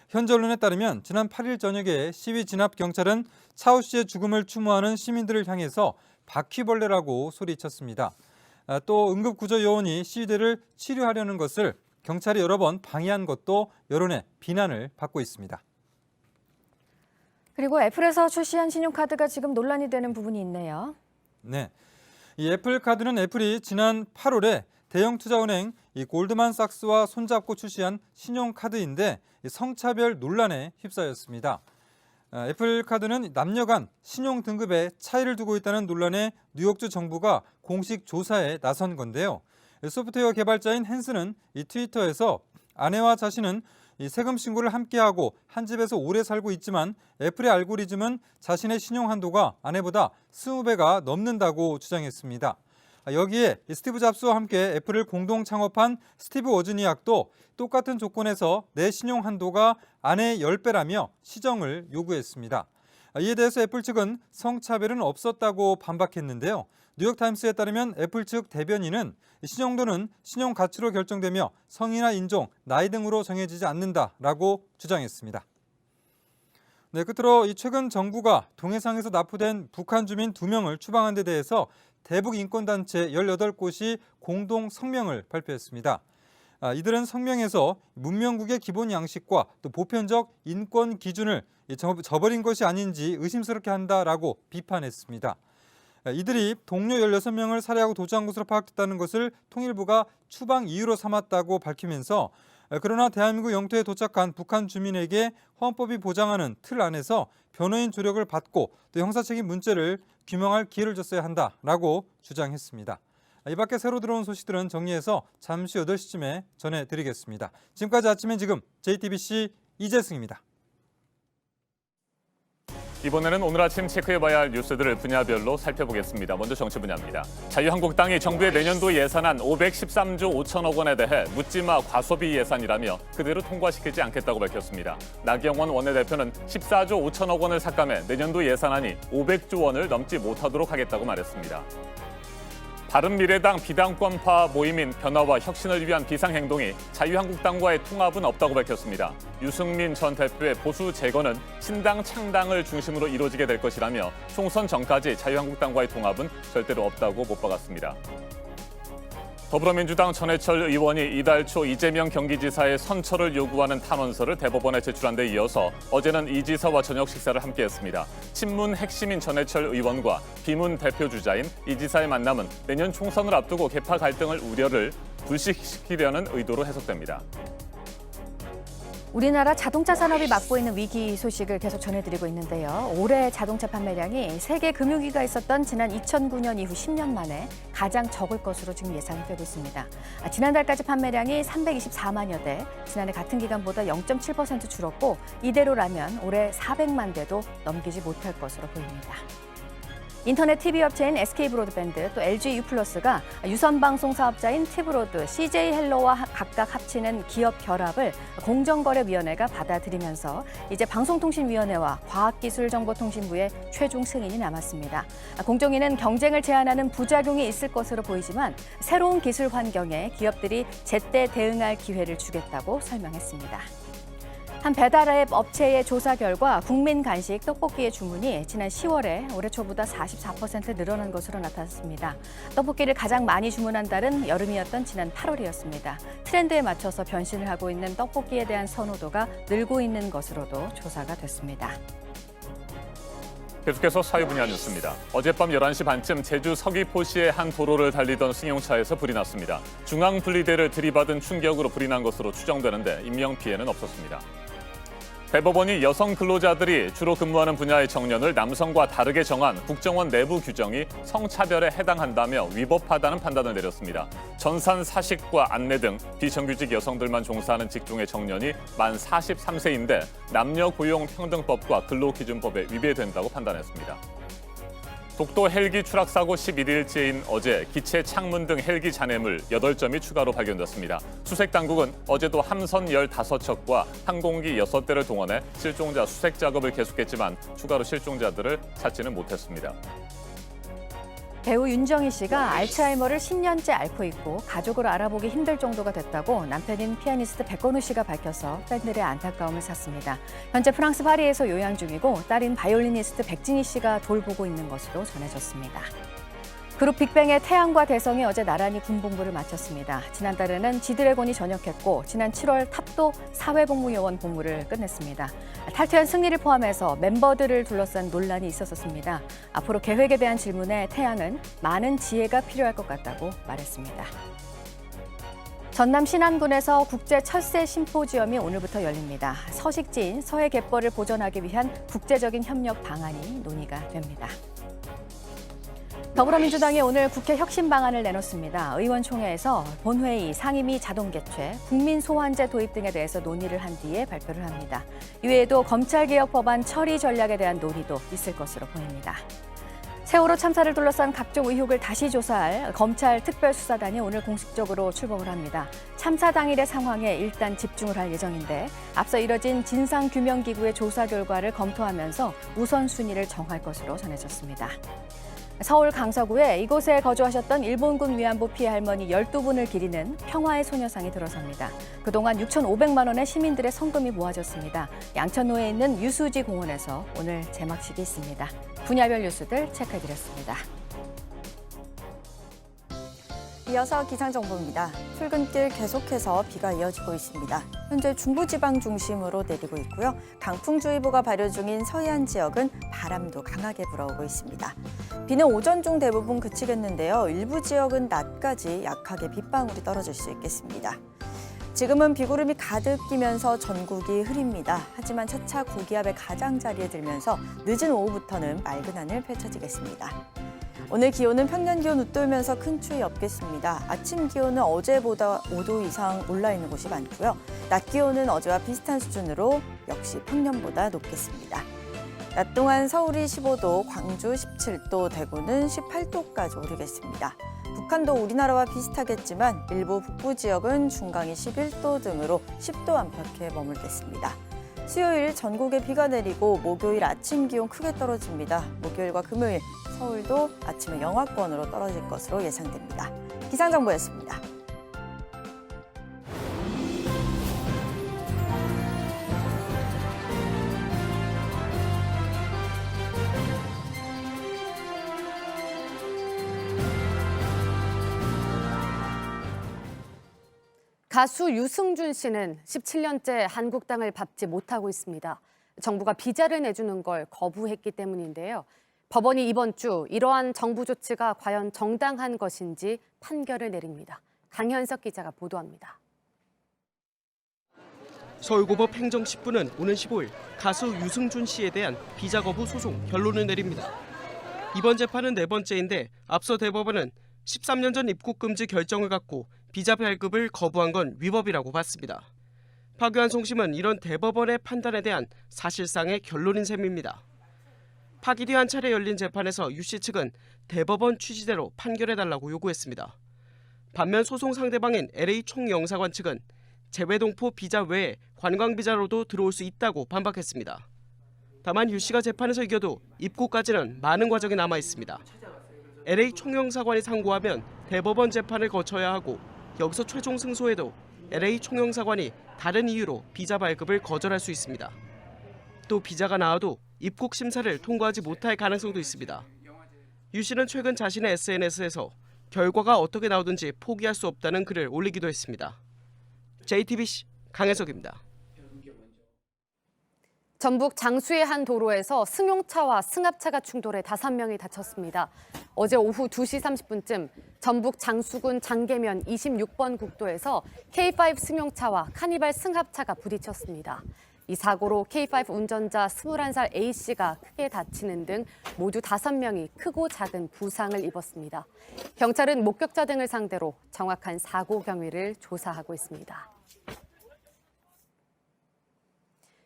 현지 언론에 따르면 지난 8일 저녁에 시위 진압 경찰은 차오 씨의 죽음을 추모하는 시민들을 향해서 바퀴벌레라고 소리쳤습니다. 또 응급구조 요원이 시위대를 치료하려는 것을 경찰이 여러 번 방해한 것도 여론의 비난을 받고 있습니다. 그리고 애플에서 출시한 신용카드가 지금 논란이 되는 부분이 있네요. 네, 이 애플카드는 애플이 지난 8월에 대형 투자은행 이 골드만삭스와 손잡고 출시한 신용카드인데 성차별 논란에 휩싸였습니다. 애플카드는 남녀 간 신용 등급에 차이를 두고 있다는 논란에 뉴욕주 정부가 공식 조사에 나선 건데요. 소프트웨어 개발자인 헨스는 이 트위터에서 아내와 자신은 이 세금 신고를 함께하고 한 집에서 오래 살고 있지만 애플의 알고리즘은 자신의 신용 한도가 아내보다 20배가 넘는다고 주장했습니다. 여기에 스티브 잡스와 함께 애플을 공동 창업한 스티브 워즈니악도 똑같은 조건에서 내 신용 한도가 아내의 10배라며 시정을 요구했습니다. 이에 대해서 애플 측은 성차별은 없었다고 반박했는데요. 뉴욕타임스에 따르면 애플 측 대변인은 신용도는 신용 가치로 결정되며 성이나 인종, 나이 등으로 정해지지 않는다라고 주장했습니다. 네, 끝으로 최근 정부가 동해상에서 납포된 북한 주민 2명을 추방한 데 대해서 대북 인권단체 18곳이 공동 성명을 발표했습니다. 이들은 성명에서 문명국의 기본 양식과 또 보편적 인권 기준을 저버린 것이 아닌지 의심스럽게 한다라고 비판했습니다. 이들이 동료 16명을 살해하고 도주한 것으로 파악됐다는 것을 통일부가 추방 이유로 삼았다고 밝히면서 그러나 대한민국 영토에 도착한 북한 주민에게 헌법이 보장하는 틀 안에서 변호인 조력을 받고 또 형사책임 문제를 규명할 기회를 줬어야 한다라고 주장했습니다. 이 밖에 새로 들어온 소식들은 정리해서 잠시 8시쯤에 전해드리겠습니다. 지금까지 아침엔 지금 JTBC 이재승입니다. 이번에는 오늘 아침 체크해봐야 할 뉴스들을 분야별로 살펴보겠습니다. 먼저 정치 분야입니다. 자유한국당이 정부의 내년도 예산안 513조 5천억 원에 대해 묻지마 과소비 예산이라며 그대로 통과시키지 않겠다고 밝혔습니다. 나경원 원내대표는 14조 5천억 원을 삭감해 내년도 예산안이 500조 원을 넘지 못하도록 하겠다고 말했습니다. 바른미래당 비당권파 모임인 변화와 혁신을 위한 비상행동이 자유한국당과의 통합은 없다고 밝혔습니다. 유승민 전 대표의 보수 재건은 신당 창당을 중심으로 이루어지게 될 것이라며 총선 전까지 자유한국당과의 통합은 절대로 없다고 못 박았습니다. 더불어민주당 전해철 의원이 이달 초 이재명 경기지사의 선처를 요구하는 탄원서를 대법원에 제출한 데 이어서 어제는 이 지사와 저녁 식사를 함께했습니다. 친문 핵심인 전해철 의원과 비문 대표 주자인 이 지사의 만남은 내년 총선을 앞두고 계파 갈등을 우려를 불식시키려는 의도로 해석됩니다. 우리나라 자동차 산업이 맞고 있는 위기 소식을 계속 전해드리고 있는데요. 올해 자동차 판매량이 세계 금융위기가 있었던 지난 2009년 이후 10년 만에 가장 적을 것으로 지금 예상이 되고 있습니다. 지난달까지 판매량이 324만여 대, 지난해 같은 기간보다 0.7% 줄었고 이대로라면 올해 400만 대도 넘기지 못할 것으로 보입니다. 인터넷 TV 업체인 SK브로드밴드 또 LG U+가 유선방송 사업자인 T브로드, CJ헬로와 각각 합치는 기업 결합을 공정거래위원회가 받아들이면서 이제 방송통신위원회와 과학기술정보통신부의 최종 승인이 남았습니다. 공정위는 경쟁을 제한하는 부작용이 있을 것으로 보이지만 새로운 기술 환경에 기업들이 제때 대응할 기회를 주겠다고 설명했습니다. 한 배달앱 업체의 조사 결과 국민 간식 떡볶이의 주문이 지난 10월에 올해 초보다 44% 늘어난 것으로 나타났습니다. 떡볶이를 가장 많이 주문한 달은 여름이었던 지난 8월이었습니다. 트렌드에 맞춰서 변신을 하고 있는 떡볶이에 대한 선호도가 늘고 있는 것으로도 조사가 됐습니다. 계속해서 사회 분야 뉴스입니다. 어젯밤 11시 반쯤 제주 서귀포시의 한 도로를 달리던 승용차에서 불이 났습니다. 중앙분리대를 들이받은 충격으로 불이 난 것으로 추정되는데 인명피해는 없었습니다. 대법원이 여성 근로자들이 주로 근무하는 분야의 정년을 남성과 다르게 정한 국정원 내부 규정이 성차별에 해당한다며 위법하다는 판단을 내렸습니다. 전산 사식과 안내 등 비정규직 여성들만 종사하는 직종의 정년이 만 43세인데 남녀고용평등법과 근로기준법에 위배된다고 판단했습니다. 독도 헬기 추락 사고 11일째인 어제 기체 창문 등 헬기 잔해물 8점이 추가로 발견됐습니다. 수색 당국은 어제도 함선 15척과 항공기 6대를 동원해 실종자 수색 작업을 계속했지만 추가로 실종자들을 찾지는 못했습니다. 배우 윤정희 씨가 알츠하이머를 10년째 앓고 있고 가족을 알아보기 힘들 정도가 됐다고 남편인 피아니스트 백건우 씨가 밝혀서 팬들의 안타까움을 샀습니다. 현재 프랑스 파리에서 요양 중이고 딸인 바이올리니스트 백진희 씨가 돌보고 있는 것으로 전해졌습니다. 그룹 빅뱅의 태양과 대성이 어제 나란히 군복무를 마쳤습니다. 지난달에는 지드래곤이 전역했고 지난 7월 탑도 사회복무요원 복무를 끝냈습니다. 탈퇴한 승리를 포함해서 멤버들을 둘러싼 논란이 있었습니다. 앞으로 계획에 대한 질문에 태양은 많은 지혜가 필요할 것 같다고 말했습니다. 전남 신안군에서 국제 철새 심포지엄이 오늘부터 열립니다. 서식지인 서해 갯벌을 보존하기 위한 국제적인 협력 방안이 논의가 됩니다. 더불어민주당이 오늘 국회 혁신 방안을 내놓습니다. 의원총회에서 본회의, 상임위 자동 개최, 국민 소환제 도입 등에 대해서 논의를 한 뒤에 발표를 합니다. 이외에도 검찰개혁 법안 처리 전략에 대한 논의도 있을 것으로 보입니다. 세월호 참사를 둘러싼 각종 의혹을 다시 조사할 검찰 특별수사단이 오늘 공식적으로 출범을 합니다. 참사 당일의 상황에 일단 집중을 할 예정인데 앞서 이뤄진 진상규명기구의 조사 결과를 검토하면서 우선순위를 정할 것으로 전해졌습니다. 서울 강서구에 이곳에 거주하셨던 일본군 위안부 피해 할머니 12분을 기리는 평화의 소녀상이 들어섭니다. 그동안 6,500만 원의 시민들의 성금이 모아졌습니다. 양천로에 있는 유수지 공원에서 오늘 제막식이 있습니다. 분야별 뉴스들 체크해드렸습니다. 이어서 기상정보입니다. 출근길 계속해서 비가 이어지고 있습니다. 현재 중부지방 중심으로 내리고 있고요. 강풍주의보가 발효 중인 서해안 지역은 바람도 강하게 불어오고 있습니다. 비는 오전 중 대부분 그치겠는데요. 일부 지역은 낮까지 약하게 빗방울이 떨어질 수 있겠습니다. 지금은 비구름이 가득 끼면서 전국이 흐립니다. 하지만 차차 고기압의 가장자리에 들면서 늦은 오후부터는 맑은 하늘 펼쳐지겠습니다. 오늘 기온은 평년 기온 웃돌면서 큰 추위 없겠습니다. 아침 기온은 어제보다 5도 이상 올라 있는 곳이 많고요. 낮 기온은 어제와 비슷한 수준으로 역시 평년보다 높겠습니다. 낮 동안 서울이 15도, 광주 17도, 대구는 18도까지 오르겠습니다. 북한도 우리나라와 비슷하겠지만 일부 북부 지역은 중강이 11도 등으로 10도 안팎에 머물겠습니다. 수요일 전국에 비가 내리고 목요일 아침 기온 크게 떨어집니다. 목요일과 금요일 서울도 아침에 영하권으로 떨어질 것으로 예상됩니다. 기상정보였습니다. 가수 유승준 씨는 17년째 한국땅을 밟지 못하고 있습니다. 정부가 비자를 내주는 걸 거부했기 때문인데요. 법원이 이번 주 이러한 정부 조치가 과연 정당한 것인지 판결을 내립니다. 강현석 기자가 보도합니다. 서울고법 행정 10부는 오는 15일 가수 유승준 씨에 대한 비자 거부 소송 결론을 내립니다. 이번 재판은 네 번째인데 앞서 대법원은 13년 전 입국 금지 결정을 갖고 비자 발급을 거부한 건 위법이라고 봤습니다. 박유한 송심은 이런 대법원의 판단에 대한 사실상의 결론인 셈입니다. 파기 뒤 한 차례 열린 재판에서 유 씨 측은 대법원 취지대로 판결해달라고 요구했습니다. 반면 소송 상대방인 LA 총영사관 측은 재외동포 비자 외에 관광비자로도 들어올 수 있다고 반박했습니다. 다만 유 씨가 재판에서 이겨도 입국까지는 많은 과정이 남아 있습니다. LA 총영사관이 상고하면 대법원 재판을 거쳐야 하고 여기서 최종 승소해도 LA 총영사관이 다른 이유로 비자 발급을 거절할 수 있습니다. 또 비자가 나와도 입국 심사를 통과하지 못할 가능성도 있습니다. 유 씨는 최근 자신의 SNS에서 결과가 어떻게 나오든지 포기할 수 없다는 글을 올리기도 했습니다. JTBC 강혜석입니다. 전북 장수의 한 도로에서 승용차와 승합차가 충돌해 5명이 다쳤습니다. 어제 오후 2시 30분쯤 전북 장수군 장계면 26번 국도에서 K5 승용차와 카니발 승합차가 부딪혔습니다. 이 사고로 K5 운전자 21살 A씨가 크게 다치는 등 모두 5명이 크고 작은 부상을 입었습니다. 경찰은 목격자 등을 상대로 정확한 사고 경위를 조사하고 있습니다.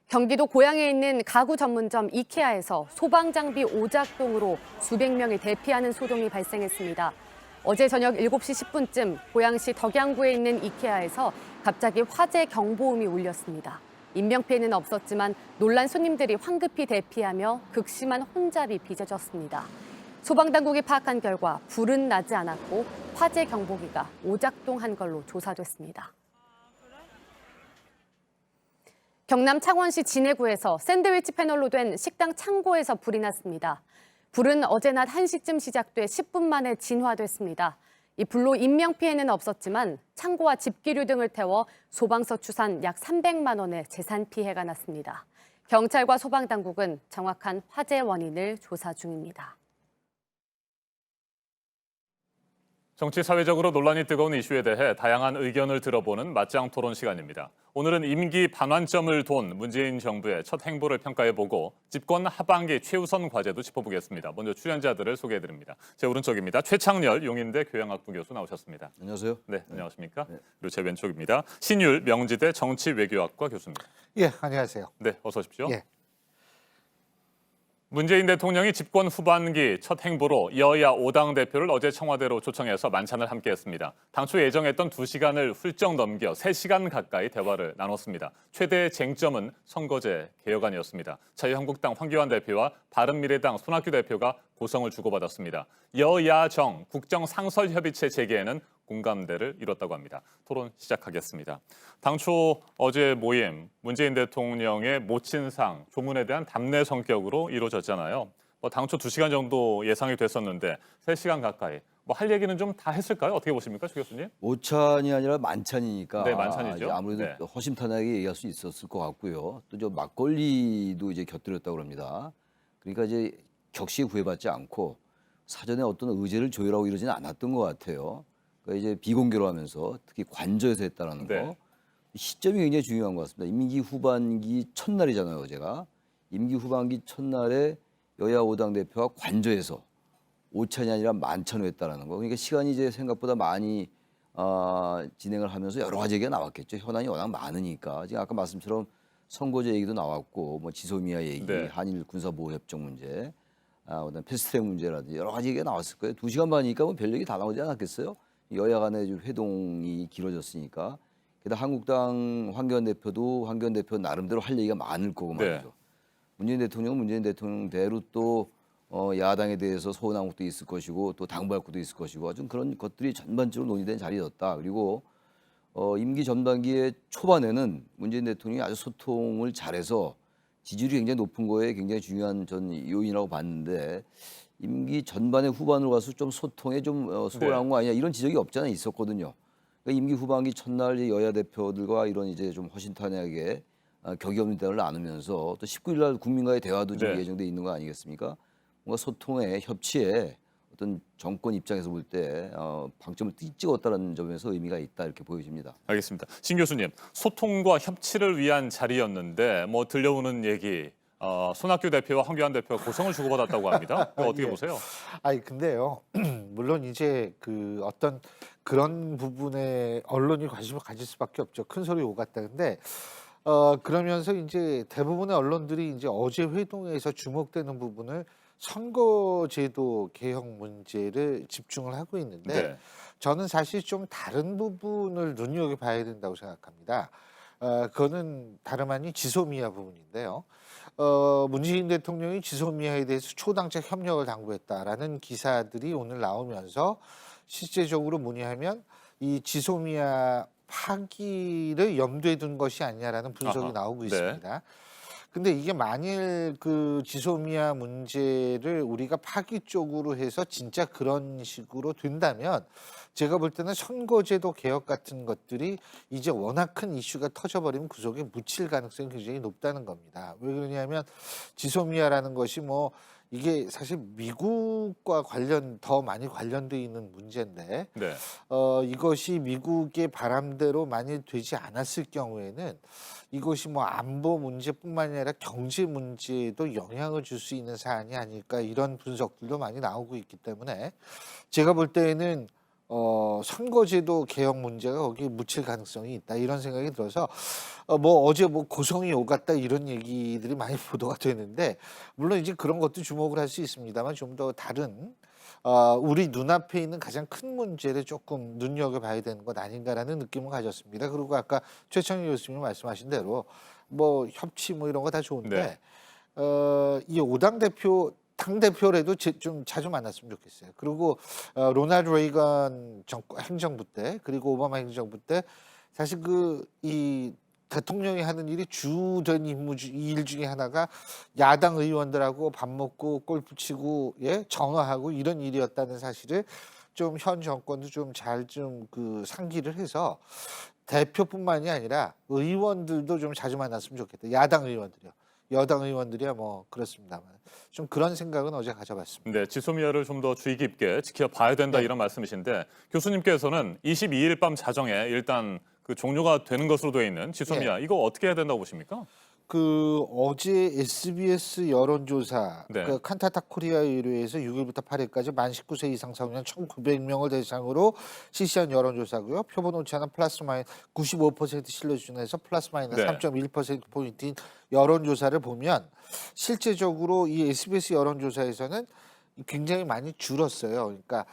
경기도 고양에 있는 가구 전문점 이케아에서 소방장비 오작동으로 수백 명이 대피하는 소동이 발생했습니다. 어제 저녁 7시 10분쯤 고양시 덕양구에 있는 이케아에서 갑자기 화재 경보음이 울렸습니다. 인명피해는 없었지만 놀란 손님들이 황급히 대피하며 극심한 혼잡이 빚어졌습니다. 소방당국이 파악한 결과 불은 나지 않았고 화재 경보기가 오작동한 걸로 조사됐습니다. 경남 창원시 진해구에서 샌드위치 패널로 된 식당 창고에서 불이 났습니다. 불은 어제 낮 1시쯤 시작돼 10분 만에 진화됐습니다. 이 불로 인명피해는 없었지만 창고와 집기류 등을 태워 소방서 추산 약 300만 원의 재산 피해가 났습니다. 경찰과 소방당국은 정확한 화재 원인을 조사 중입니다. 정치 사회적으로 논란이 뜨거운 이슈에 대해 다양한 의견을 들어보는 맞짱 토론 시간입니다. 오늘은 임기 반환점을 돈 문재인 정부의 첫 행보를 평가해보고 집권 하반기 최우선 과제도 짚어보겠습니다. 먼저 출연자들을 소개해드립니다. 제 오른쪽입니다. 최창렬 용인대 교양학부 교수 나오셨습니다. 안녕하세요. 네, 안녕하십니까? 네. 그리고 제 왼쪽입니다. 신율 명지대 정치외교학과 교수입니다. 예, 안녕하세요. 네, 어서 오십시오. 예. 문재인 대통령이 집권 후반기 첫 행보로 여야 5당 대표를 어제 청와대로 초청해서 만찬을 함께했습니다. 당초 예정했던 2시간을 훌쩍 넘겨 3시간 가까이 대화를 나눴습니다. 최대 쟁점은 선거제 개혁안이었습니다. 자유한국당 황교안 대표와 바른미래당 손학규 대표가 고성을 주고받았습니다. 여야정 국정상설협의체 재개에는 공감대를 이뤘다고 합니다. 토론 시작하겠습니다. 당초 어제 모임 문재인 대통령의 모친상 조문에 대한 답례 성격으로 이루어졌잖아요. 당초 2시간 정도 예상이 됐었는데 3시간 가까이 할 얘기는 좀 다 했을까요? 어떻게 보십니까, 최 교수님? 오찬이 아니라 만찬이니까 네, 만찬이죠. 아무래도 네. 허심탄회하게 얘기할 수 있었을 것 같고요. 또 저 막걸리도 이제 곁들였다고 합니다. 그러니까 이제 격시에 구애받지 않고 사전에 어떤 의제를 조율하고 이러지는 않았던 것 같아요. 그러니까 이제 비공개로 하면서 특히 관저에서 했다는 네. 거. 시점이 굉장히 중요한 것 같습니다. 임기 후반기 첫날이잖아요, 어제가. 임기 후반기 첫날에 여야 5당 대표가 관저에서 오찬이 아니라 만찬을 했다는 거. 그러니까 시간이 이제 생각보다 많이 진행을 하면서 여러 가지 얘기가 나왔겠죠. 현안이 워낙 많으니까. 지금 아까 말씀처럼 선거제 얘기도 나왔고, 뭐 지소미아 얘기, 네. 한일 군사보호협정 문제, 그다음 패스트트랙 문제라든지 여러 가지 얘기가 나왔을 거예요. 2시간 반이니까 뭐 별 얘기 다 나오지 않았겠어요? 여야 간의 좀 회동이 길어졌으니까. 게다가 한국당 황교안 대표 나름대로 할 얘기가 많을 거고 말이죠. 네. 문재인 대통령은 문재인 대통령대로 또 야당에 대해서 서운한 것도 있을 것이고 또 당부할 것도 있을 것이고 아주 그런 것들이 전반적으로 논의된 자리였다. 그리고 임기 전반기의 초반에는 문재인 대통령이 아주 소통을 잘해서 지지율이 굉장히 높은 거에 굉장히 중요한 전 요인이라고 봤는데 임기 전반에 후반으로 가서 좀 소통에 좀 소홀한 거 아니냐 이런 지적이 없잖아 있었거든요. 그러니까 임기 후반기 첫날 여야 대표들과 이런 이제 좀 허심탄회하게 격의 없는 대화를 나누면서 또 19일 날 국민과의 대화도 좀 네. 예정돼 있는 거 아니겠습니까? 뭔가 소통에 협치에 어떤 정권 입장에서 볼 때 방점을 찍었다는 점에서 의미가 있다 이렇게 보여집니다. 알겠습니다. 신 교수님, 소통과 협치를 위한 자리였는데 들려오는 얘기 손학규 대표와 황교안 대표가 고성을 주고받았다고 합니다. 그거 어떻게 예. 보세요? 아니 근데요. 물론 이제 그 어떤 그런 부분에 언론이 관심을 가질 수밖에 없죠. 큰 소리 오갔다. 근데 그러면서 이제 대부분의 언론들이 이제 어제 회동에서 주목되는 부분을 선거제도 개혁 문제를 집중을 하고 있는데 네. 저는 사실 좀 다른 부분을 눈여겨봐야 된다고 생각합니다. 그거는 다름 아닌 지소미아 부분인데요. 문재인 대통령이 지소미아에 대해서 초당적 협력을 당부했다라는 기사들이 오늘 나오면서 실제적으로 뭐냐면 이 지소미아 파기를 염두에 둔 것이 아니냐라는 분석이 나오고 네. 있습니다. 근데 이게 만일 그 지소미아 문제를 우리가 파기 쪽으로 해서 진짜 그런 식으로 된다면 제가 볼 때는 선거제도 개혁 같은 것들이 이제 워낙 큰 이슈가 터져버리면 그 속에 묻힐 가능성이 굉장히 높다는 겁니다. 왜 그러냐면 지소미아라는 것이 뭐 이게 사실 미국과 더 많이 관련돼 있는 문제인데 네. 이것이 미국의 바람대로 만일 되지 않았을 경우에는 이것이 뭐 안보 문제뿐만 아니라 경제 문제에도 영향을 줄 수 있는 사안이 아닐까 이런 분석들도 많이 나오고 있기 때문에 제가 볼 때에는 선거제도 개혁 문제가 거기에 묻힐 가능성이 있다 이런 생각이 들어서 뭐 어제 뭐 고성이 오갔다 이런 얘기들이 많이 보도가 되는데 물론 이제 그런 것도 주목을 할 수 있습니다만 좀 더 다른 우리 눈앞에 있는 가장 큰 문제를 조금 눈여겨봐야 되는 것 아닌가라는 느낌을 가졌습니다. 그리고 아까 최창희 교수님이 말씀하신 대로 뭐 협치 뭐 이런 거 다 좋은데 네. 이 5당 대표 당 대표라도 좀 자주 만났으면 좋겠어요. 그리고 로널드 레이건 행정부 때, 그리고 오바마 행정부 때 사실 이 대통령이 하는 일이 주된 일 중에 하나가 야당 의원들하고 밥 먹고 골프 치고 전화하고 이런 일이었다는 사실을 좀 현 정권도 좀 잘 상기를 해서 대표뿐만이 아니라 의원들도 좀 자주 만났으면 좋겠다. 야당 의원들이요. 여당 의원들이야 뭐 그렇습니다만 좀 그런 생각은 어제 가져봤습니다. 네, 지소미아를 좀 더 주의 깊게 지켜봐야 된다 이런 말씀이신데 교수님께서는 22일 밤 자정에 일단 종료가 되는 것으로 되어 있는 지소미아 이거 어떻게 해야 된다고 보십니까? 어제 SBS 여론조사 네. 칸타타 코리아 의뢰에서 6일부터 8일까지 만 19세 이상 청년 1,900명을 대상으로 실시한 여론조사고요. 표본 오차는 플러스 마이너스 95% 신뢰 수준에서 플러스 마이너스 네. 3.1%포인트인 여론조사를 보면 실제적으로 이 SBS 여론조사에서는 굉장히 많이 줄었어요. 그러니까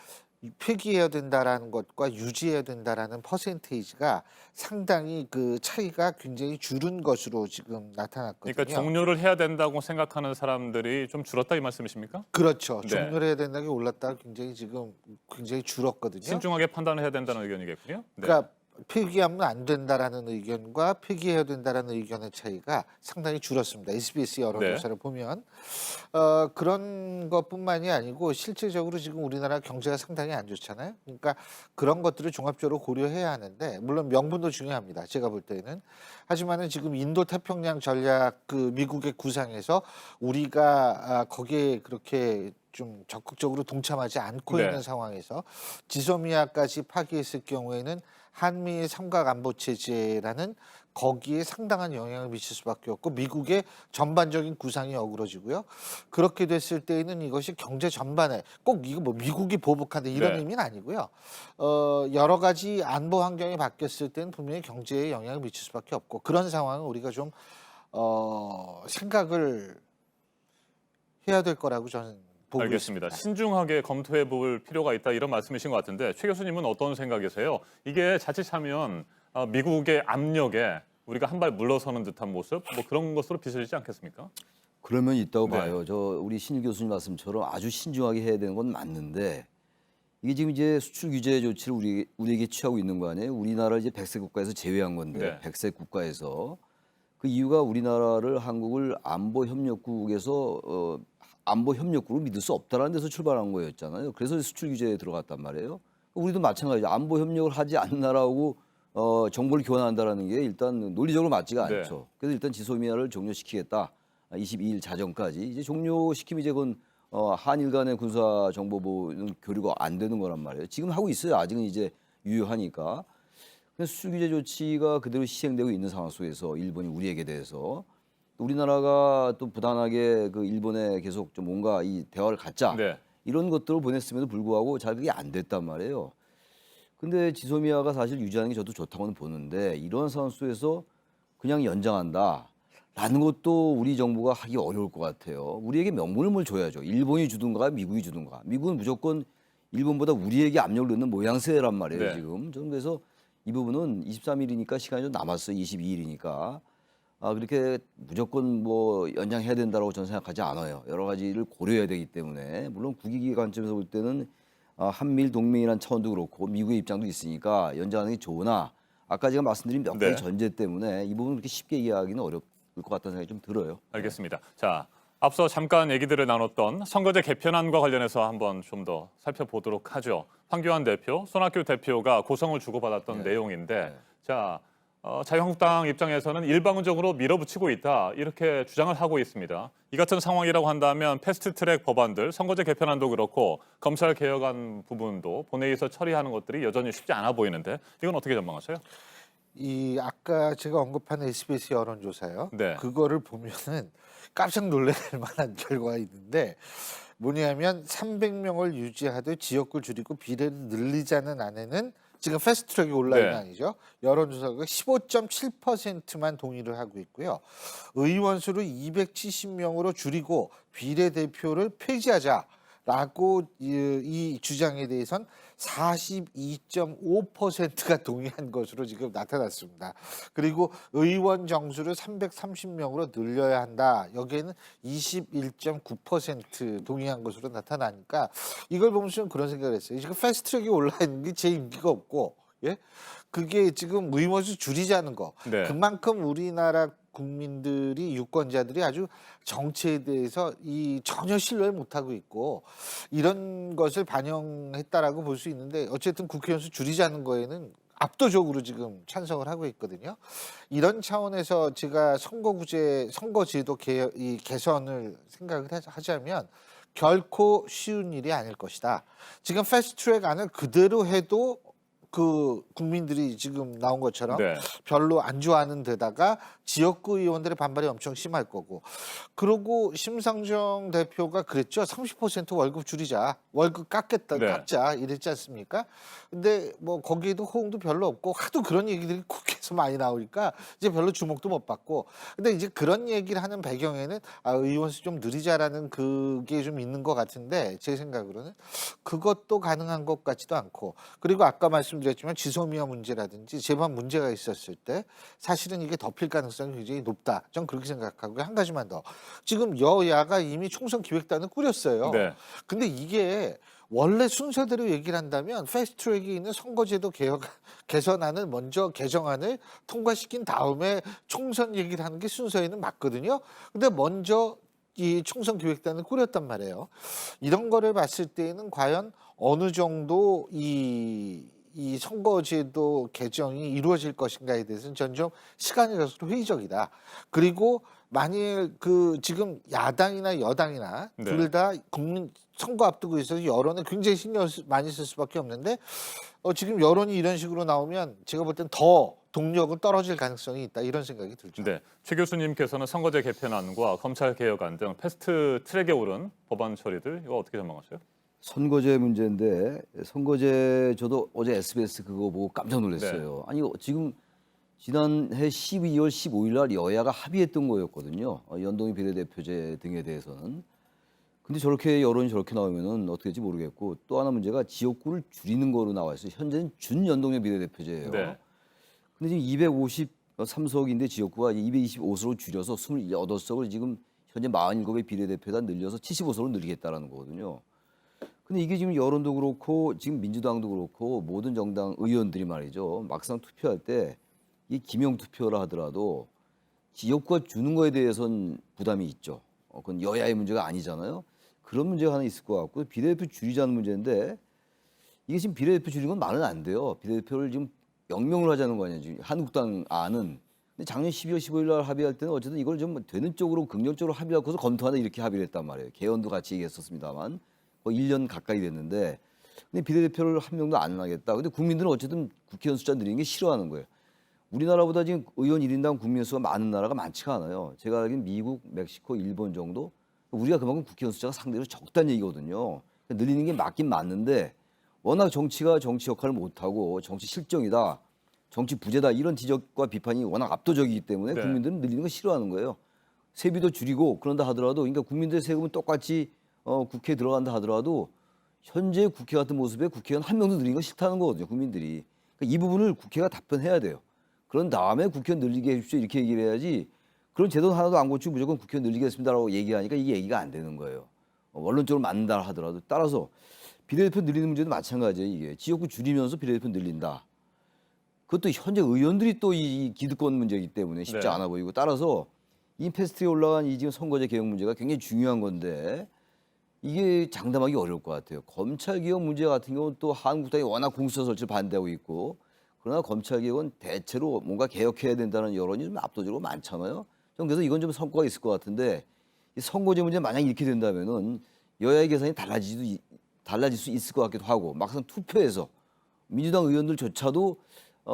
폐기해야 된다라는 것과 유지해야 된다라는 퍼센테이지가 상당히 차이가 굉장히 줄은 것으로 지금 나타났거든요. 그러니까 종료를 해야 된다고 생각하는 사람들이 좀 줄었다 이 말씀이십니까? 그렇죠. 네. 종료를 해야 된다는 게 올랐다가 굉장히 줄었거든요. 신중하게 판단을 해야 된다는 의견이겠군요. 네. 그러니까 폐기하면 안 된다라는 의견과 폐기해야 된다라는 의견의 차이가 상당히 줄었습니다. SBS 여론조사를 보면 그런 것뿐만이 아니고 실질적으로 지금 우리나라 경제가 상당히 안 좋잖아요. 그러니까 그런 것들을 종합적으로 고려해야 하는데 물론 명분도 중요합니다. 제가 볼 때는. 하지만은 지금 인도 태평양 전략 미국의 구상에서 우리가 거기에 그렇게 좀 적극적으로 동참하지 않고 네. 있는 상황에서 지소미아까지 파기했을 경우에는 한미의 삼각안보체제라는 거기에 상당한 영향을 미칠 수밖에 없고 미국의 전반적인 구상이 어그러지고요. 그렇게 됐을 때에는 이것이 경제 전반에 꼭 이거 뭐 미국이 보복한다 이런 네. 의미는 아니고요. 여러 가지 안보 환경이 바뀌었을 때는 분명히 경제에 영향을 미칠 수밖에 없고 그런 상황은 우리가 좀 생각을 해야 될 거라고 저는 보고 알겠습니다. 있습니다. 신중하게 검토해 볼 필요가 있다 이런 말씀이신 것 같은데 최 교수님은 어떤 생각이세요? 이게 자칫하면 미국의 압력에 우리가 한 발 물러서는 듯한 모습 뭐 그런 것으로 비춰지지 않겠습니까? 그러면 있다고 네. 봐요. 우리 신 교수님 말씀처럼 아주 신중하게 해야 되는 건 맞는데 이게 지금 이제 수출 규제 조치를 우리에게 취하고 있는 거 아니에요? 우리나라를 이제 백색 국가에서 제외한 건데 네. 백색 국가에서 그 이유가 우리나라를 한국을 안보 협력국에서 안보 협력국으로 믿을 수 없다라는 데서 출발한 거였잖아요. 그래서 수출 규제에 들어갔단 말이에요. 우리도 마찬가지죠. 안보 협력을 하지 않는 나라하고 정보를 교환한다라는 게 일단 논리적으로 맞지가 네. 않죠. 그래서 일단 지소미아를 종료시키겠다. 22일 자정까지 이제 종료시키면 이제 그건 한일 간의 군사 정보보는 교류가 안 되는 거란 말이에요. 지금 하고 있어요. 아직은 이제 유효하니까. 그래서 수출 규제 조치가 그대로 시행되고 있는 상황 속에서 일본이 우리에게 대해서 우리나라가 또 부단하게 일본에 계속 좀 뭔가 이 대화를 갖자 네. 이런 것들을 보냈음에도 불구하고 잘 그게 안 됐단 말이에요. 근데 지소미아가 사실 유지하는 게 저도 좋다고는 보는데 이런 상황 속에서 그냥 연장한다라는 것도 우리 정부가 하기 어려울 것 같아요. 우리에게 명분을 뭘 줘야죠. 일본이 주든가 미국이 주든가. 미국은 무조건 일본보다 우리에게 압력을 넣는 모양새란 말이에요. 네. 지금. 저는 그래서 이 부분은 23일이니까 시간이 좀 남았어요. 22일이니까. 그렇게 무조건 뭐 연장해야 된다고 저는 생각하지 않아요. 여러 가지를 고려해야 되기 때문에 물론 국익의 관점에서 볼 때는 한미일 동맹이라는 차원도 그렇고 미국의 입장도 있으니까 연장하는 게 좋으나 아까 제가 말씀드린 몇 가지 네. 전제 때문에 이 부분을 그렇게 쉽게 이해하기는 어려울 것 같다는 생각이 좀 들어요. 알겠습니다. 자, 앞서 잠깐 얘기들을 나눴던 선거제 개편안과 관련해서 한번 좀 더 살펴보도록 하죠. 황교안 대표, 손학규 대표가 고성을 주고받았던 내용인데 자, 자유한국당 입장에서는 일방적으로 밀어붙이고 있다 이렇게 주장을 하고 있습니다. 이 같은 상황이라고 한다면 패스트트랙 법안들, 선거제 개편안도 그렇고 검찰 개혁안 부분도 본회의에서 처리하는 것들이 여전히 쉽지 않아 보이는데 이건 어떻게 전망하세요? 아까 제가 언급한 SBS 여론조사요. 네. 그거를 보면은 깜짝 놀랄 만한 결과가 있는데 뭐냐면 300명을 유지하되 지역구를 줄이고 비례를 늘리자는 안에는 지금 패스트트랙이 온라인은 네. 아니죠. 여론조사가 15.7%만 동의를 하고 있고요. 의원 수를 270명으로 줄이고 비례대표를 폐지하자. 라고 이 주장에 대해선 42.5%가 동의한 것으로 지금 나타났습니다. 그리고 의원 정수를 330명으로 늘려야 한다. 여기에는 21.9% 동의한 것으로 나타나니까 이걸 보면서 그런 생각을 했어요. 지금 패스트트랙에 올라 있는 게 제 인기가 없고, 예? 그게 지금 의원수 줄이자는 거. 네. 그만큼 우리나라 국민들이 유권자들이 아주 정치에 대해서 전혀 신뢰를 못하고 있고 이런 것을 반영했다라고 볼 수 있는데 어쨌든 국회의원 수 줄이자는 거에는 압도적으로 지금 찬성을 하고 있거든요. 이런 차원에서 제가 선거제도 개선을 생각을 하자면 결코 쉬운 일이 아닐 것이다. 지금 패스트트랙 안을 그대로 해도 그 국민들이 지금 나온 것처럼 네. 별로 안 좋아하는 데다가 지역구 의원들의 반발이 엄청 심할 거고 그러고 심상정 대표가 그랬죠. 30% 월급 줄이자. 월급 깎자 이랬지 않습니까? 근데 뭐 거기에도 호응도 별로 없고 하도 그런 얘기들이 국회에서 많이 나오니까 이제 별로 주목도 못 받고 근데 이제 그런 얘기를 하는 배경에는 의원수 좀 늘리자라는 그게 좀 있는 것 같은데 제 생각으로는 그것도 가능한 것 같지도 않고 그리고 아까 말씀드렸지만 지소미아 문제라든지 재반 문제가 있었을 때 사실은 이게 덮일 가능성이 굉장히 높다. 전 그렇게 생각하고 한 가지만 더. 지금 여야가 이미 총선 기획단을 꾸렸어요. 네. 근데 이게 원래 순서대로 얘기를 한다면 패스트트랙에 있는 선거제도 개선안을 먼저 개정안을 통과시킨 다음에 총선 얘기를 하는 게 순서에는 맞거든요. 근데 먼저 이 총선 기획단을 꾸렸단 말이에요. 이런 거를 봤을 때는 과연 어느 정도 이 선거제도 개정이 이루어질 것인가에 대해서는 전 좀 시간이 가서 회의적이다. 그리고 만일 지금 야당이나 여당이나 네. 둘 다 국민 선거 앞두고 있어서 여론에 굉장히 신경 많이 쓸 수밖에 없는데 지금 여론이 이런 식으로 나오면 제가 볼 땐 더 동력은 떨어질 가능성이 있다 이런 생각이 들죠. 네. 최 교수님께서는 선거제 개편안과 검찰 개혁안 등 패스트 트랙에 오른 법안 처리들 이거 어떻게 전망하세요? 선거제 문제인데 선거제 저도 어제 SBS 그거 보고 깜짝 놀랐어요. 네. 아니 지금 지난해 12월 15일 날 여야가 합의했던 거였거든요. 연동형 비례대표제 등에 대해서는. 근데 저렇게 여론이 저렇게 나오면은 어떻게 될지 모르겠고 또 하나 문제가 지역구를 줄이는 거로 나와 있어요. 현재는 준연동형 비례대표제예요. 네. 근데 지금 253석인데 지역구가 225석으로 줄여서 28석을 지금 현재 47의 비례대표에다 늘려서 75석으로 늘리겠다라는 거거든요. 근데 이게 지금 여론도 그렇고 지금 민주당도 그렇고 모든 정당 의원들이 말이죠. 막상 투표할 때 이 기명 투표라 하더라도 지역구가 주는 거에 대해서는 부담이 있죠. 그건 여야의 문제가 아니잖아요. 그런 문제가 하나 있을 것 같고 비례대표 줄이자는 문제인데 이게 지금 비례대표 줄이는 건 말은 안 돼요. 비례대표를 지금 영명을 하자는 거 아니에요. 지금 한국당 안은. 근데 작년 12월 15일 날 합의할 때는 어쨌든 이걸 좀 되는 쪽으로 긍정적으로 합의하고서 검토하자 이렇게 합의를 했단 말이에요. 개헌도 같이 얘기했었습니다만 1년 가까이 됐는데 근데 비례대표를 한 명도 안 하겠다. 근데 국민들은 어쨌든 국회의원 숫자 늘리는 게 싫어하는 거예요. 우리나라보다 지금 의원 1인당 국민 수가 많은 나라가 많지가 않아요. 제가 알기로는 미국, 멕시코, 일본 정도. 우리가 그만큼 국회의원 숫자가 상대로 적다는 얘기거든요. 늘리는 게 맞긴 맞는데 워낙 정치가 정치 역할을 못하고 정치 실정이다, 정치 부재다 이런 지적과 비판이 워낙 압도적이기 때문에 네. 국민들은 늘리는 거 싫어하는 거예요. 세비도 줄이고 그런다 하더라도 그러니까 국민들의 세금은 똑같이 국회에 들어간다 하더라도 현재 국회 같은 모습에 국회의원 한 명도 늘리는 거 싫다는 거거든요. 국민들이. 그러니까 이 부분을 국회가 답변해야 돼요. 그런 다음에 국회의원 늘리게 해주십시오 이렇게 얘기를 해야지 그런 제도 하나도 안 고치고 무조건 국회의원 늘리겠습니다라고 얘기하니까 이게 얘기가 안 되는 거예요. 원론적으로 맞는다 하더라도 따라서 비례대표 늘리는 문제도 마찬가지예요. 이게 지역구 줄이면서 비례대표 늘린다. 그것도 현재 의원들이 또 이 기득권 문제이기 때문에 쉽지 네. 않아 않아 보이고 따라서 이 패스트에 올라간 이 지금 선거제 개혁 문제가 굉장히 중요한 건데 이게 장담하기 어려울 것 같아요. 검찰 개혁 문제 같은 경우는 또 한국당이 워낙 공수처 설치를 반대하고 있고 그러나 검찰 개혁은 대체로 뭔가 개혁해야 된다는 여론이 좀 압도적으로 많잖아요. 좀 그래서 이건 좀 성과가 있을 것 같은데 이 선거제 문제 만약 이렇게 된다면은 여야의 계산이 달라질 수 있을 것 같기도 하고 막상 투표에서 민주당 의원들조차도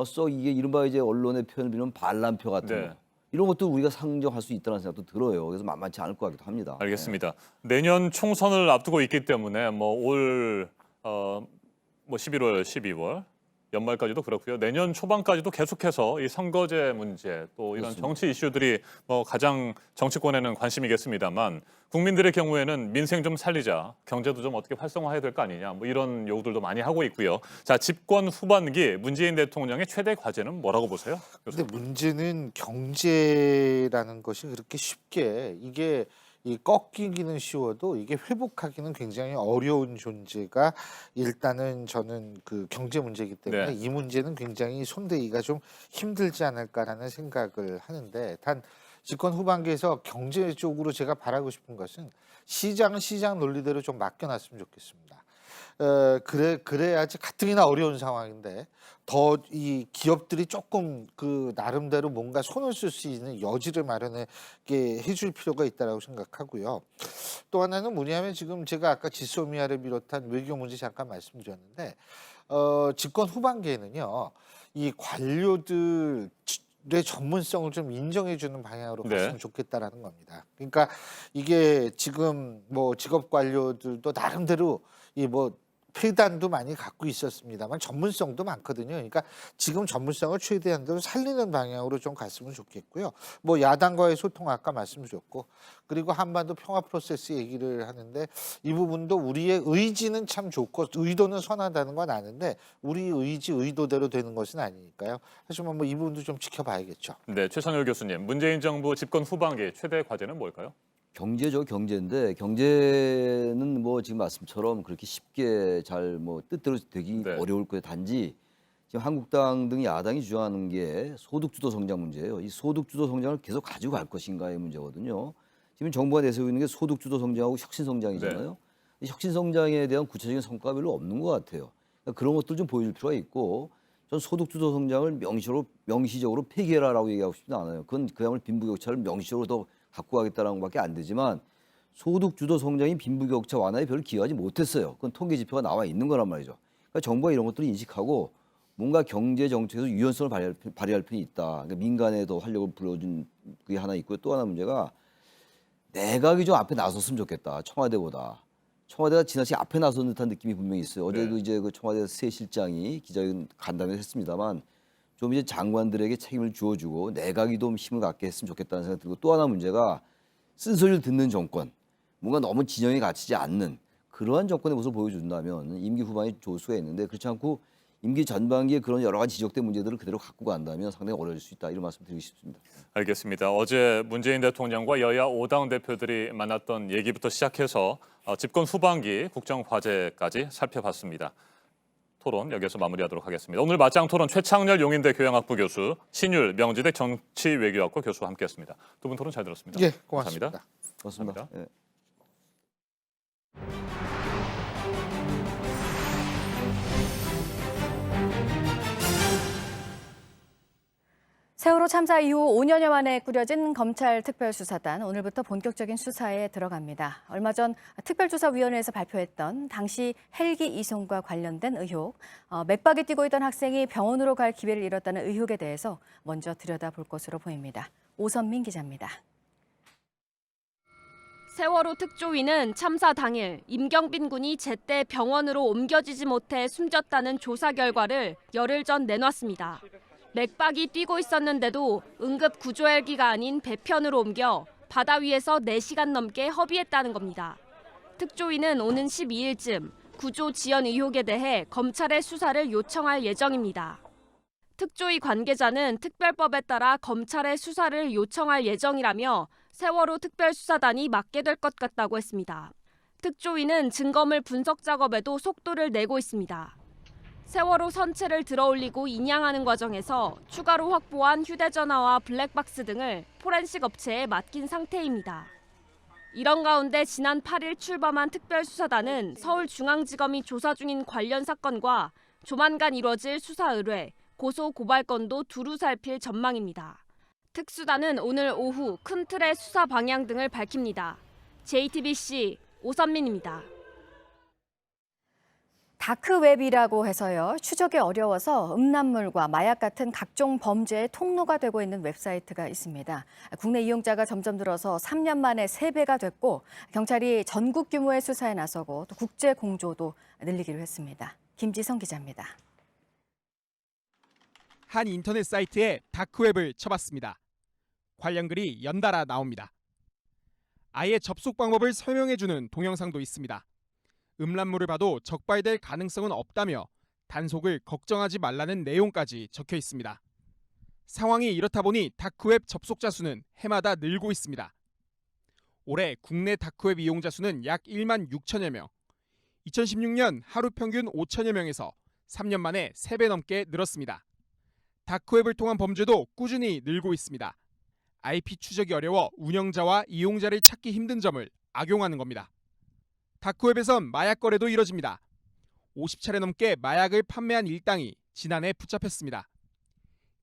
썩 이게 이른바 이제 언론의 표현을 빌면 반란표 같은 네. 거 이런 것도 우리가 상정할 수 있다는 생각도 들어요. 그래서 만만치 않을 것 같기도 합니다. 알겠습니다. 내년 총선을 앞두고 있기 때문에 뭐 올 11월, 12월 연말까지도 그렇고요. 내년 초반까지도 계속해서 이 선거제 문제 또 이런 그렇습니다. 정치 이슈들이 가장 정치권에는 관심이겠습니다만 국민들의 경우에는 민생 좀 살리자, 경제도 좀 어떻게 활성화해야 될 거 아니냐 이런 요구들도 많이 하고 있고요. 자, 집권 후반기 문재인 대통령의 최대 과제는 뭐라고 보세요? 근데 문제는 경제라는 것이 그렇게 쉽게 이게 이 꺾이기는 쉬워도 이게 회복하기는 굉장히 어려운 존재가 일단은 저는 그 경제 문제이기 때문에 네. 이 문제는 굉장히 손대기가 좀 힘들지 않을까라는 생각을 하는데 단 집권 후반기에서 경제 쪽으로 제가 바라고 싶은 것은 시장은 시장 논리대로 좀 맡겨놨으면 좋겠습니다. 그래야지 가뜩이나 어려운 상황인데 더 이 기업들이 조금 그 나름대로 뭔가 손을 쓸 수 있는 여지를 마련하게 해줄 필요가 있다라고 생각하고요. 또 하나는 뭐냐면 지금 제가 아까 지소미아를 비롯한 외교 문제 잠깐 말씀드렸는데 집권 후반기에는요 이 관료들의 전문성을 좀 인정해주는 방향으로 갔으면 네. 좋겠다라는 겁니다. 그러니까 이게 지금 뭐 직업 관료들도 나름대로 이 뭐 폐단도 많이 갖고 있었습니다만 전문성도 많거든요. 그러니까 지금 전문성을 최대한으로 살리는 방향으로 좀 갔으면 좋겠고요. 뭐 야당과의 소통 아까 말씀드렸고 그리고 한반도 평화 프로세스 얘기를 하는데 이 부분도 우리의 의지는 참 좋고 의도는 선하다는 건 아는데 우리 의지 의도대로 되는 것은 아니니까요. 하지만 뭐 이 부분도 좀 지켜봐야겠죠. 네, 최선일 교수님, 문재인 정부 집권 후반기 최대 과제는 뭘까요? 경제죠, 경제인데 경제는 뭐 지금 말씀처럼 그렇게 쉽게 잘 뭐 뜻대로 되기 네. 어려울 거예요. 단지 지금 한국당 등 야당이 주장하는 게 소득주도 성장 문제예요. 이 소득주도 성장을 계속 가지고 갈 것인가의 문제거든요. 지금 정부가 내세우고 있는 게 소득주도 성장하고 혁신성장이잖아요. 이 혁신성장에 대한 구체적인 성과가 별로 없는 것 같아요. 그러니까 그런 것들 좀 보여줄 필요가 있고 전 소득주도 성장을 명시적으로 폐기해라라고 얘기하고 싶지는 않아요. 그건 그야말로 빈부격차를 명시적으로 더 갖고 가겠다는 것밖에 안 되지만 소득주도 성장이 빈부격차 완화에 별 기여하지 못했어요. 그건 통계 지표가 나와 있는 거란 말이죠. 그러니까 정부가 이런 것들을 인식하고 뭔가 경제 정책에서 유연성을 발휘할 필요가 있다. 그러니까 민간에 더 활력을 불러준 그게 하나 있고요. 또 하나 문제가 내각이 좀 앞에 나섰으면 좋겠다. 청와대보다. 청와대가 지나치게 앞에 나선 듯한 느낌이 분명히 있어요. 어제도 이제 그 청와대 새 실장이 기자회견 간담회 했습니다만 좀 이제 장관들에게 책임을 주어주고 내각이 좀 힘을 갖게 했으면 좋겠다는 생각이 들고 또 하나 문제가 쓴소리를 듣는 정권, 뭔가 너무 진영에 갇히지 않는 그러한 정권의 모습을 보여준다면 임기 후반에 좋을 수가 있는데 그렇지 않고 임기 전반기에 그런 여러 가지 지적된 문제들을 그대로 갖고 간다면 상당히 어려울 수 있다 이런 말씀 드리고 싶습니다. 알겠습니다. 어제 문재인 대통령과 여야 5당 대표들이 만났던 얘기부터 시작해서 집권 후반기 국정 과제까지 살펴봤습니다. 토론 여기서 마무리하도록 하겠습니다. 오늘 맞짱 토론 최창렬 용인대 교양학부 교수, 신율 명지대 정치외교학과 교수와 함께했습니다. 두 분 토론 잘 들었습니다. 예, 고맙습니다. 고맙습니다. 예. 세월호 참사 이후 5년여 만에 꾸려진 검찰 특별수사단 오늘부터 본격적인 수사에 들어갑니다. 얼마 전 특별조사위원회에서 발표했던 당시 헬기 이송과 관련된 의혹, 맥박이 뛰고 있던 학생이 병원으로 갈 기회를 잃었다는 의혹에 대해서 먼저 들여다볼 것으로 보입니다. 오선민 기자입니다. 세월호 특조위는 참사 당일 임경빈 군이 제때 병원으로 옮겨지지 못해 숨졌다는 조사 결과를 열흘 전 내놨습니다. 맥박이 뛰고 있었는데도 응급 구조 헬기가 아닌 배편으로 옮겨 바다 위에서 4시간 넘게 허비했다는 겁니다. 특조위는 오는 12일쯤 구조 지연 의혹에 대해 검찰의 수사를 요청할 예정입니다. 특조위 관계자는 특별법에 따라 검찰의 수사를 요청할 예정이라며 세월호 특별수사단이 맡게 될 것 같다고 했습니다. 특조위는 증거물 분석 작업에도 속도를 내고 있습니다. 세월호 선체를 들어올리고 인양하는 과정에서 추가로 확보한 휴대전화와 블랙박스 등을 포렌식 업체에 맡긴 상태입니다. 이런 가운데 지난 8일 출범한 특별수사단은 서울중앙지검이 조사 중인 관련 사건과 조만간 이뤄질 수사 의뢰, 고소 고발 건도 두루 살필 전망입니다. 특수단은 오늘 오후 큰 틀의 수사 방향 등을 밝힙니다. JTBC 오선민입니다. 다크웹이라고 해서요. 추적이 어려워서 음란물과 마약 같은 각종 범죄의 통로가 되고 있는 웹사이트가 있습니다. 국내 이용자가 점점 늘어서 3년 만에 3배가 됐고 경찰이 전국 규모의 수사에 나서고 또 국제 공조도 늘리기로 했습니다. 김지성 기자입니다. 한 인터넷 사이트에 다크웹을 쳐봤습니다. 관련 글이 연달아 나옵니다. 아예 접속 방법을 설명해주는 동영상도 있습니다. 음란물을 봐도 적발될 가능성은 없다며 단속을 걱정하지 말라는 내용까지 적혀 있습니다. 상황이 이렇다 보니 다크웹 접속자 수는 해마다 늘고 있습니다. 올해 국내 다크웹 이용자 수는 약 1만 6천여 명. 2016년 하루 평균 5천여 명에서 3년 만에 3배 넘게 늘었습니다. 다크웹을 통한 범죄도 꾸준히 늘고 있습니다. IP 추적이 어려워 운영자와 이용자를 찾기 힘든 점을 악용하는 겁니다. 다크웹에선 마약 거래도 이뤄집니다. 50차례 넘게 마약을 판매한 일당이 지난해 붙잡혔습니다.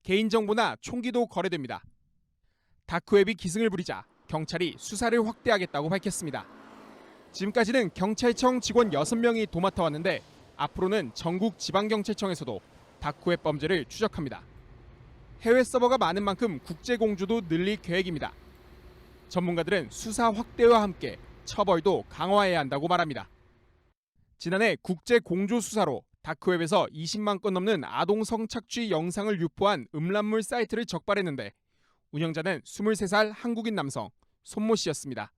개인정보나 총기도 거래됩니다. 다크웹이 기승을 부리자 경찰이 수사를 확대하겠다고 밝혔습니다. 지금까지는 경찰청 직원 6명이 도맡아왔는데 앞으로는 전국 지방경찰청에서도 다크웹 범죄를 추적합니다. 해외 서버가 많은 만큼 국제 공조도 늘릴 계획입니다. 전문가들은 수사 확대와 함께 처벌도 강화해야 한다고 말합니다. 지난해 국제 공조 수사로 다크웹에서 20만 건 넘는 아동 성착취 영상을 유포한 음란물 사이트를 적발했는데 운영자는 23살 한국인 남성 손모 씨였습니다.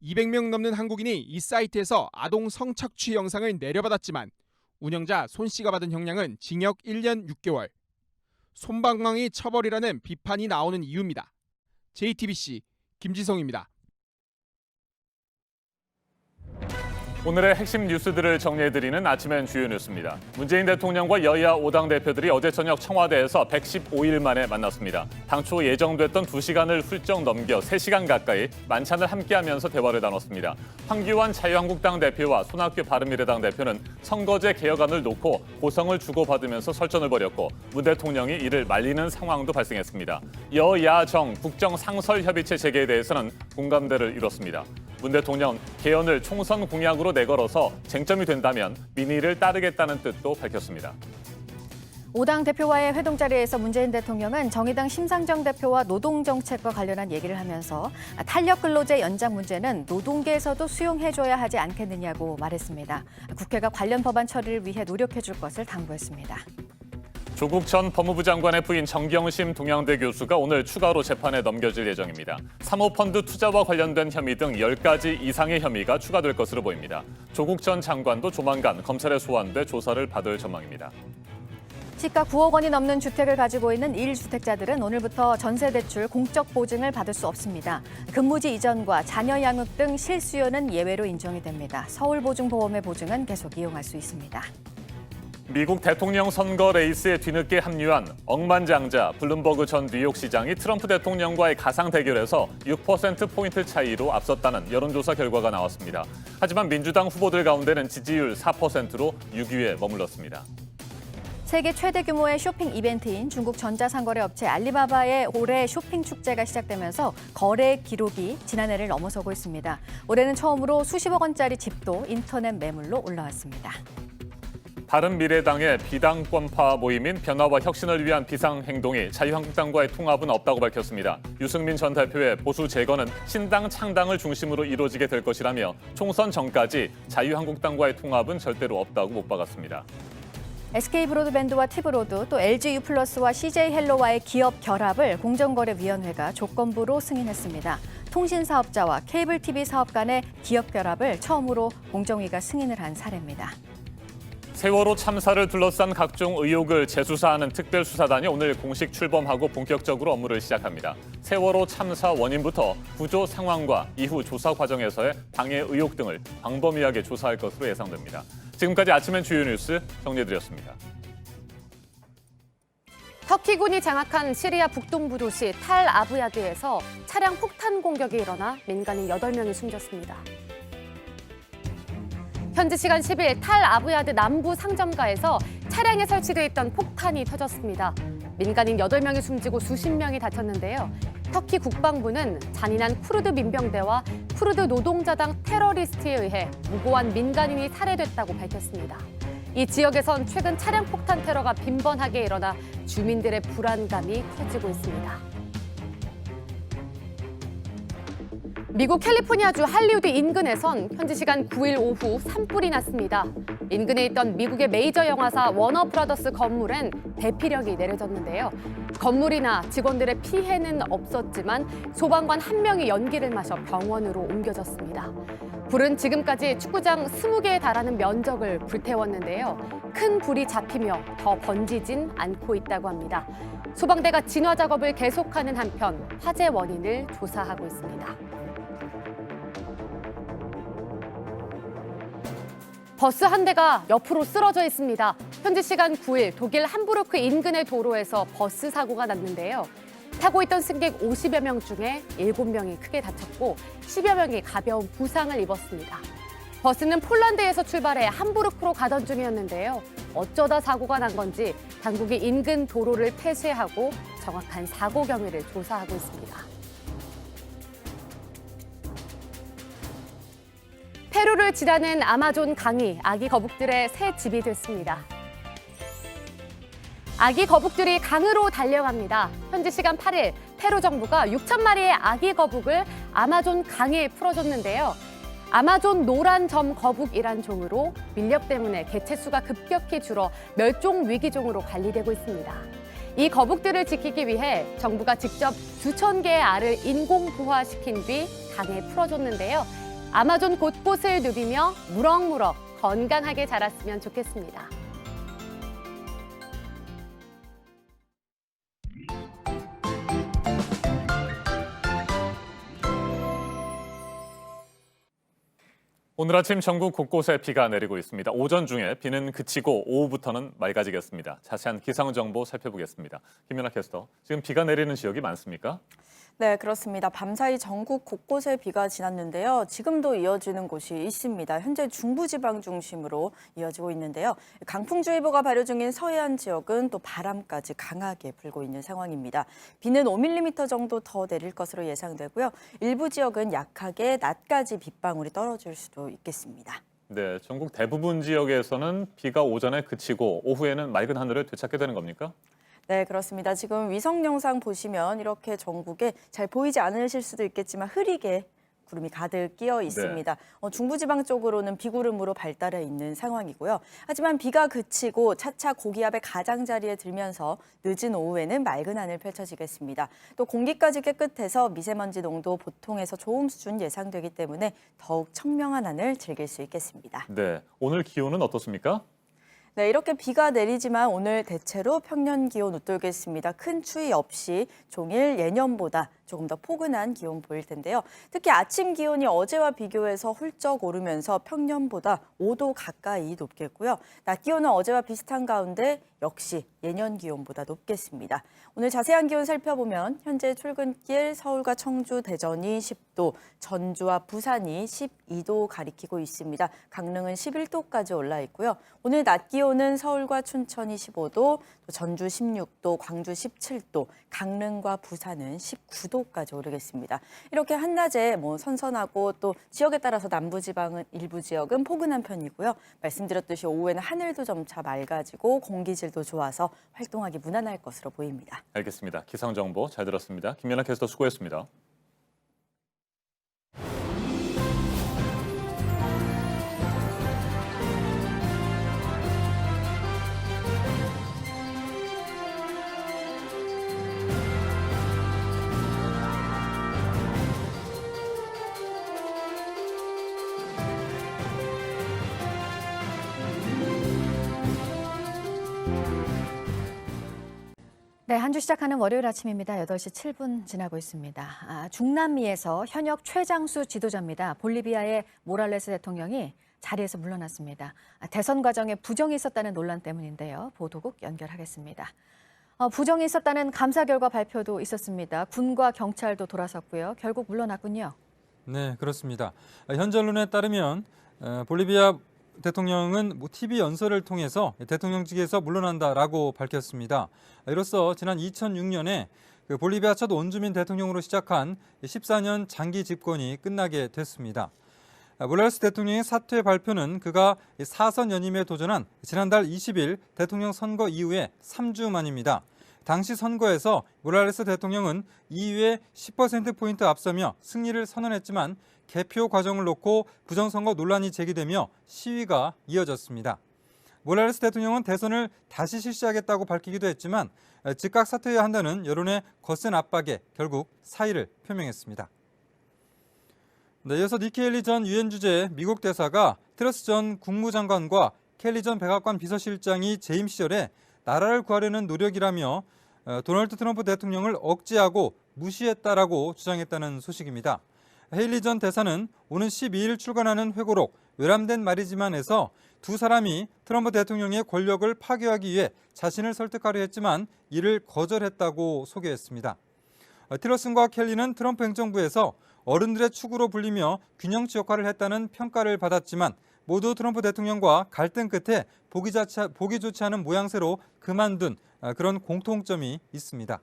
200명 넘는 한국인이 이 사이트에서 아동 성착취 영상을 내려받았지만 운영자 손 씨가 받은 형량은 징역 1년 6개월. 솜방망이 처벌이라는 비판이 나오는 이유입니다. JTBC 김지성입니다. 오늘의 핵심 뉴스들을 정리해드리는 아침엔 주요 뉴스입니다. 문재인 대통령과 여야 5당 대표들이 어제 저녁 청와대에서 115일 만에 만났습니다. 당초 예정됐던 2시간을 훌쩍 넘겨 3시간 가까이 만찬을 함께하면서 대화를 나눴습니다. 황교안 자유한국당 대표와 손학규 바른미래당 대표는 선거제 개혁안을 놓고 고성을 주고받으면서 설전을 벌였고 문 대통령이 이를 말리는 상황도 발생했습니다. 여야정 국정상설협의체 재개에 대해서는 공감대를 이뤘습니다. 문 대통령은 개헌을 총선 공약으로 내걸어서 쟁점이 된다면 민의를 따르겠다는 뜻도 밝혔습니다. 5당 대표와의 회동 자리에서 문재인 대통령은 정의당 심상정 대표와 노동정책과 관련한 얘기를 하면서 탄력 근로제 연장 문제는 노동계에서도 수용해줘야 하지 않겠느냐고 말했습니다. 국회가 관련 법안 처리를 위해 노력해줄 것을 당부했습니다. 조국 전 법무부 장관의 부인 정경심 동양대 교수가 오늘 추가로 재판에 넘겨질 예정입니다. 사모펀드 투자와 관련된 혐의 등 10가지 이상의 혐의가 추가될 것으로 보입니다. 조국 전 장관도 조만간 검찰에 소환돼 조사를 받을 전망입니다. 시가 9억 원이 넘는 주택을 가지고 있는 1주택자들은 오늘부터 전세대출 공적 보증을 받을 수 없습니다. 근무지 이전과 자녀 양육 등 실수요는 예외로 인정이 됩니다. 서울보증보험의 보증은 계속 이용할 수 있습니다. 미국 대통령 선거 레이스에 뒤늦게 합류한 억만장자 블룸버그 전 뉴욕시장이 트럼프 대통령과의 가상 대결에서 6%포인트 차이로 앞섰다는 여론조사 결과가 나왔습니다. 하지만 민주당 후보들 가운데는 지지율 4%로 6위에 머물렀습니다. 세계 최대 규모의 쇼핑 이벤트인 중국 전자상거래 업체 알리바바의 올해 쇼핑 축제가 시작되면서 거래 기록이 지난해를 넘어서고 있습니다. 올해는 처음으로 수십억 원짜리 집도 인터넷 매물로 올라왔습니다. 바른미래당의 비당권파 모임인 변화와 혁신을 위한 비상행동이 자유한국당과의 통합은 없다고 밝혔습니다. 유승민 전 대표의 보수 재건은 신당 창당을 중심으로 이루어지게 될 것이라며 총선 전까지 자유한국당과의 통합은 절대로 없다고 못 박았습니다. SK브로드밴드와 티브로드 또 LG유플러스와 CJ헬로와의 기업 결합을 공정거래위원회가 조건부로 승인했습니다. 통신사업자와 케이블TV 사업 간의 기업 결합을 처음으로 공정위가 승인을 한 사례입니다. 세월호 참사를 둘러싼 각종 의혹을 재수사하는 특별수사단이 오늘 공식 출범하고 본격적으로 업무를 시작합니다. 세월호 참사 원인부터 구조 상황과 이후 조사 과정에서의 방해 의혹 등을 광범위하게 조사할 것으로 예상됩니다. 지금까지 아침엔 주요 뉴스 정리해드렸습니다. 터키군이 장악한 시리아 북동부 도시 탈 아부야드에서 차량 폭탄 공격이 일어나 민간인 8명이 숨졌습니다. 현지 시간 10일 탈 아부야드 남부 상점가에서 차량에 설치돼 있던 폭탄이 터졌습니다. 민간인 8명이 숨지고 수십 명이 다쳤는데요. 터키 국방부는 잔인한 쿠르드 민병대와 쿠르드 노동자당 테러리스트에 의해 무고한 민간인이 살해됐다고 밝혔습니다. 이 지역에선 최근 차량 폭탄 테러가 빈번하게 일어나 주민들의 불안감이 커지고 있습니다. 미국 캘리포니아주 할리우드 인근에선 현지 시간 9일 오후 산불이 났습니다. 인근에 있던 미국의 메이저 영화사 워너브라더스 건물엔 대피령이 내려졌는데요. 건물이나 직원들의 피해는 없었지만 소방관 1명이 연기를 마셔 병원으로 옮겨졌습니다. 불은 지금까지 축구장 20개에 달하는 면적을 불태웠는데요. 큰 불이 잡히며 더 번지진 않고 있다고 합니다. 소방대가 진화 작업을 계속하는 한편 화재 원인을 조사하고 있습니다. 버스 한 대가 옆으로 쓰러져 있습니다. 현지 시간 9일 독일 함부르크 인근의 도로에서 버스 사고가 났는데요. 타고 있던 승객 50여 명 중에 7명이 크게 다쳤고 10여 명이 가벼운 부상을 입었습니다. 버스는 폴란드에서 출발해 함부르크로 가던 중이었는데요. 어쩌다 사고가 난 건지 당국이 인근 도로를 폐쇄하고 정확한 사고 경위를 조사하고 있습니다. 페루를 지나는 아마존 강이 아기 거북들의 새 집이 됐습니다. 아기 거북들이 강으로 달려갑니다. 현지 시간 8일 페루 정부가 6천 마리의 아기 거북을 아마존 강에 풀어줬는데요. 아마존 노란 점 거북이란 종으로 밀렵 때문에 개체수가 급격히 줄어 멸종 위기종으로 관리되고 있습니다. 이 거북들을 지키기 위해 정부가 직접 수천 개의 알을 인공 부화시킨 뒤 강에 풀어줬는데요. 아마존 곳곳을 누비며 무럭무럭 건강하게 자랐으면 좋겠습니다. 오늘 아침 전국 곳곳에 비가 내리고 있습니다. 오전 중에 비는 그치고 오후부터는 맑아지겠습니다. 자세한 기상 정보 살펴보겠습니다. 김연아 캐스터, 지금 비가 내리는 지역이 많습니까? 네, 그렇습니다. 밤사이 전국 곳곳에 비가 지났는데요. 지금도 이어지는 곳이 있습니다. 현재 중부지방 중심으로 이어지고 있는데요. 강풍주의보가 발효 중인 서해안 지역은 또 바람까지 강하게 불고 있는 상황입니다. 비는 5mm 정도 더 내릴 것으로 예상되고요. 일부 지역은 약하게 낮까지 빗방울이 떨어질 수도 있겠습니다. 네, 전국 대부분 지역에서는 비가 오전에 그치고 오후에는 맑은 하늘을 되찾게 되는 겁니까? 네, 그렇습니다. 지금 위성 영상 보시면 이렇게 전국에 잘 보이지 않으실 수도 있겠지만 흐리게 구름이 가득 끼어 있습니다. 중부지방 쪽으로는 비구름으로 발달해 있는 상황이고요. 하지만 비가 그치고 차차 고기압의 가장자리에 들면서 늦은 오후에는 맑은 하늘 펼쳐지겠습니다. 또 공기까지 깨끗해서 미세먼지 농도 보통에서 좋음 수준 예상되기 때문에 더욱 청명한 하늘 즐길 수 있겠습니다. 네, 오늘 기온은 어떻습니까? 네, 이렇게 비가 내리지만 오늘 대체로 평년 기온 웃돌겠습니다. 큰 추위 없이 종일 예년보다 조금 더 포근한 기온 보일 텐데요. 특히 아침 기온이 어제와 비교해서 훌쩍 오르면서 평년보다 5도 가까이 높겠고요. 낮 기온은 어제와 비슷한 가운데 역시 예년 기온보다 높겠습니다. 오늘 자세한 기온 살펴보면 현재 출근길 서울과 청주, 대전이 10도, 전주와 부산이 12도 가리키고 있습니다. 강릉은 11도까지 올라 있고요. 오늘 낮 기온은 서울과 춘천이 15도, 전주 16도, 광주 17도, 강릉과 부산은 19도까지 오르겠습니다. 이렇게 한낮에 선선하고 또 지역에 따라서 남부지방은 일부 지역은 포근한 편이고요. 말씀드렸듯이 오후에는 하늘도 점차 맑아지고 공기질도 좋아서 활동하기 무난할 것으로 보입니다. 알겠습니다. 기상 정보 잘 들었습니다. 김연아 캐스터 수고했습니다. 네, 한 주 시작하는 월요일 아침입니다. 8시 7분 지나고 있습니다. 중남미에서 현역 최장수 지도자입니다. 볼리비아의 모랄레스 대통령이 자리에서 물러났습니다. 대선 과정에 부정이 있었다는 논란 때문인데요. 보도국 연결하겠습니다. 부정이 있었다는 감사 결과 발표도 있었습니다. 군과 경찰도 돌아섰고요. 결국 물러났군요. 네, 그렇습니다. 현지 언론에 따르면 볼리비아 대통령은 TV 연설을 통해서 대통령직에서 물러난다라고 밝혔습니다. 이로써 지난 2006년에 볼리비아 첫 원주민 대통령으로 시작한 14년 장기 집권이 끝나게 됐습니다. 모랄레스 대통령의 사퇴 발표는 그가 4선 연임에 도전한 지난달 20일 대통령 선거 이후에 3주 만입니다. 당시 선거에서 모랄레스 대통령은 2위에 10%포인트 앞서며 승리를 선언했지만 개표 과정을 놓고 부정선거 논란이 제기되며 시위가 이어졌습니다. 모랄레스 대통령은 대선을 다시 실시하겠다고 밝히기도 했지만 즉각 사퇴해야 한다는 여론의 거센 압박에 결국 사의를 표명했습니다. 네, 이어서 니키 헬리 전 유엔 주재 미국 대사가 트러스 전 국무장관과 켈리 전 백악관 비서실장이 재임 시절에 나라를 구하려는 노력이라며 도널드 트럼프 대통령을 억제하고 무시했다라고 주장했다는 소식입니다. 헤일리 전 대사는 오는 12일 출간하는 회고록 외람된 말이지만에서 두 사람이 트럼프 대통령의 권력을 파괴하기 위해 자신을 설득하려 했지만 이를 거절했다고 소개했습니다. 티러슨과 켈리는 트럼프 행정부에서 어른들의 축으로 불리며 균형치 역할을 했다는 평가를 받았지만 모두 트럼프 대통령과 갈등 끝에 보기 좋지 않은 모양새로 그만둔 그런 공통점이 있습니다.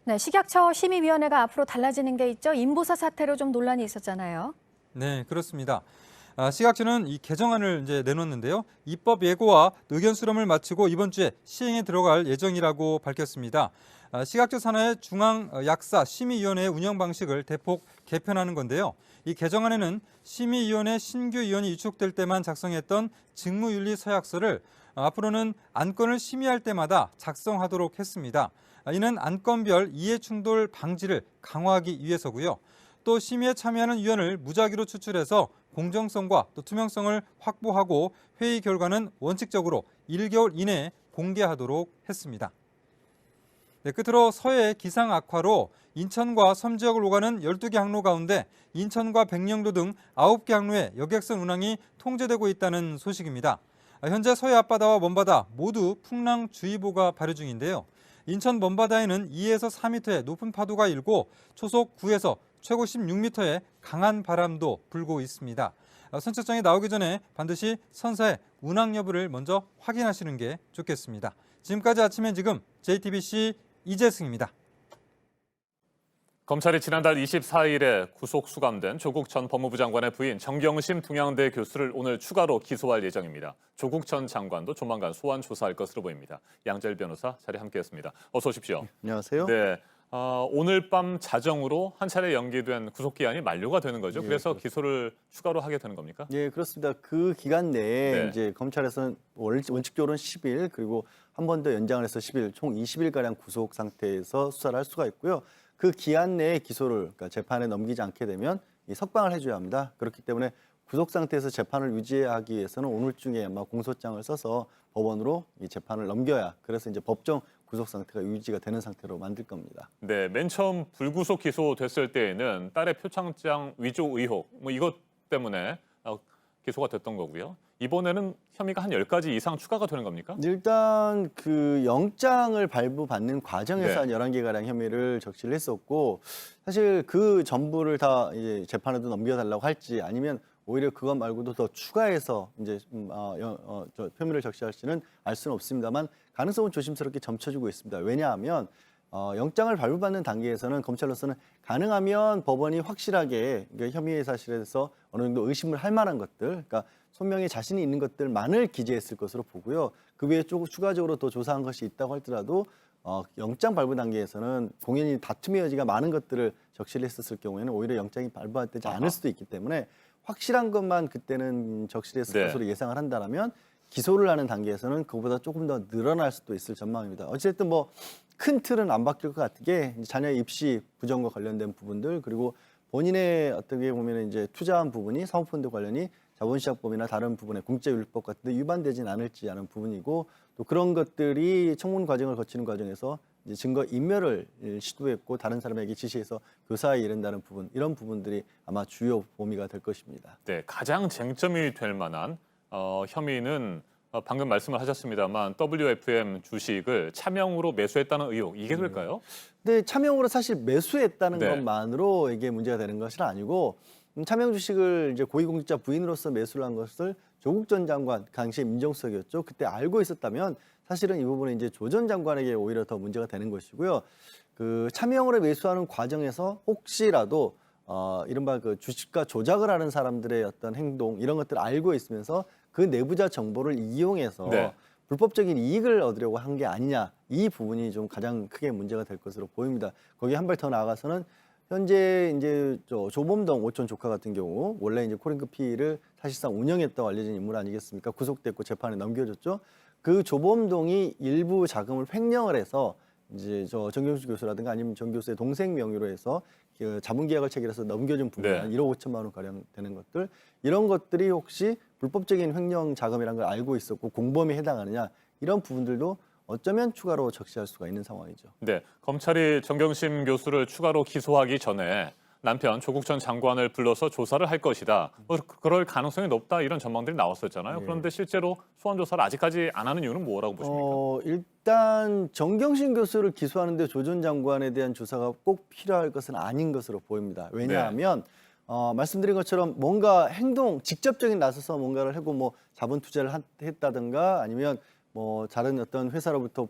네, 식약처 심의위원회가 앞으로 달라지는 게 있죠. 인보사 사태로 좀 논란이 있었잖아요. 네, 그렇습니다. 식약처는 이 개정안을 이제 내놓는데요. 입법 예고와 의견 수렴을 마치고 이번 주에 시행에 들어갈 예정이라고 밝혔습니다. 식약처 산하의 중앙약사 심의위원회의 운영 방식을 대폭 개편하는 건데요. 이 개정안에는 심의위원회 신규 위원이 위촉될 때만 작성했던 직무윤리 서약서를 앞으로는 안건을 심의할 때마다 작성하도록 했습니다. 이는 안건별 이해충돌 방지를 강화하기 위해서고요. 또 심의에 참여하는 위원을 무작위로 추출해서 공정성과 또 투명성을 확보하고 회의 결과는 원칙적으로 1개월 이내에 공개하도록 했습니다. 네, 끝으로 서해 기상 악화로 인천과 섬 지역을 오가는 12개 항로 가운데 인천과 백령도 등 9개 항로의 여객선 운항이 통제되고 있다는 소식입니다. 현재 서해 앞바다와 먼바다 모두 풍랑주의보가 발효 중인데요. 인천 먼바다에는 2에서 4m의 높은 파도가 일고 초속 9에서 최고 16m의 강한 바람도 불고 있습니다. 선착장에 나오기 전에 반드시 선사의 운항 여부를 먼저 확인하시는 게 좋겠습니다. 지금까지 아침엔 지금 JTBC 이재승입니다. 검찰이 지난달 24일에 구속 수감된 조국 전 법무부 장관의 부인 정경심 동양대 교수를 오늘 추가로 기소할 예정입니다. 조국 전 장관도 조만간 소환 조사할 것으로 보입니다. 양재일 변호사 자리 함께했습니다. 어서 오십시오. 안녕하세요. 네, 오늘 밤 자정으로 한 차례 연기된 구속 기한이 만료가 되는 거죠. 네, 그래서 그렇습니다. 기소를 추가로 하게 되는 겁니까? 예, 그렇습니다. 그 기간 내에 네. 이제 검찰에서는 원칙적으로는 10일 그리고 한 번 더 연장을 해서 10일 총 20일가량 구속 상태에서 수사를 할 수가 있고요. 그 기한 내에 기소를 그러니까 재판에 넘기지 않게 되면 이 석방을 해줘야 합니다. 그렇기 때문에 구속 상태에서 재판을 유지하기 위해서는 오늘 중에 아마 공소장을 써서 법원으로 이 재판을 넘겨야 그래서 이제 법정 구속 상태가 유지가 되는 상태로 만들 겁니다. 네, 맨 처음 불구속 기소됐을 때에는 딸의 표창장 위조 의혹 이것 때문에 기소가 됐던 거고요. 이번에는 혐의가 한 10가지 이상 추가가 되는 겁니까? 일단 그 영장을 발부받는 과정에서 네. 한 11개가량 혐의를 적시를 했었고 사실 그 전부를 다 이제 재판에도 넘겨달라고 할지 아니면 오히려 그것 말고도 더 추가해서 이제 혐의를 적시할지는 알 수는 없습니다만 가능성은 조심스럽게 점쳐주고 있습니다. 왜냐하면 영장을 발부받는 단계에서는 검찰로서는 가능하면 법원이 확실하게 그러니까 혐의 사실에서 어느 정도 의심을 할 만한 것들, 그러니까 손명에 자신이 있는 것들만을 기재했을 것으로 보고요. 그 외에 조금 추가적으로 더 조사한 것이 있다고 할지라도 영장 발부 단계에서는 공연히 다툼의 여지가 많은 것들을 적시를 했었을 경우에는 오히려 영장이 발부되지 않을 수도 있기 때문에 확실한 것만 그때는 적시를 했을 네. 것으로 예상을 한다면 기소를 하는 단계에서는 그보다 조금 더 늘어날 수도 있을 전망입니다. 어쨌든 뭐 큰 틀은 안 바뀔 것 같게 자녀의 입시 부정과 관련된 부분들 그리고 본인의 어떻게 보면 이제 투자한 부분이 사모펀드 관련이 자본시장법이나 다른 부분의 공직자윤리법 같은 데 위반되진 않을지 하는 부분이고 또 그런 것들이 청문 과정을 거치는 과정에서 이제 증거 인멸을 시도했고 다른 사람에게 지시해서 교사에 이른다는 부분 이런 부분들이 아마 주요 범위가 될 것입니다. 네, 가장 쟁점이 될 만한 혐의는 방금 말씀을 하셨습니다만 WFM 주식을 차명으로 매수했다는 의혹 이게 될까요? 근데 차명으로 사실 매수했다는 네. 것만으로 이게 문제가 되는 것은 아니고 차명 주식을 이제 고위공직자 부인으로서 매수를 한 것을 조국 전 장관 당시 민정수석이었죠. 그때 알고 있었다면 사실은 이 부분은 이제 조 전 장관에게 오히려 더 문제가 되는 것이고요. 그 차명으로 매수하는 과정에서 혹시라도 이른바 그 주식가 조작을 하는 사람들의 어떤 행동 이런 것들을 알고 있으면서 그 내부자 정보를 이용해서 네. 불법적인 이익을 얻으려고 한 게 아니냐 이 부분이 좀 가장 크게 문제가 될 것으로 보입니다. 거기 한 발 더 나아가서는 현재 이제 조범동 오촌 조카 같은 경우 원래 이제 코링크피를 사실상 운영했다고 알려진 인물 아니겠습니까? 구속됐고 재판에 넘겨졌죠. 그 조범동이 일부 자금을 횡령을 해서 이제 정경수 교수라든가 아니면 정 교수의 동생 명의로 해서 그 자본계약을 체결해서 넘겨준 부분 한 1억 5천만 원 가량 되는 것들, 이런 것들이 혹시 불법적인 횡령 자금이라는 걸 알고 있었고 공범에 해당하느냐, 이런 부분들도 어쩌면 추가로 적시할 수가 있는 상황이죠. 네, 검찰이 정경심 교수를 추가로 기소하기 전에 남편 조국 전 장관을 불러서 조사를 할 것이다. 그럴 가능성이 높다, 이런 전망들이 나왔었잖아요. 그런데 실제로 소환 조사를 아직까지 안 하는 이유는 뭐라고 보십니까? 일단 정경심 교수를 기소하는데 조 전 장관에 대한 조사가 꼭 필요할 것은 아닌 것으로 보입니다. 왜냐하면 말씀드린 것처럼 뭔가 행동, 직접적인 나서서 뭔가를 하고 뭐 자본 투자를 했다든가 아니면 뭐 다른 어떤 회사로부터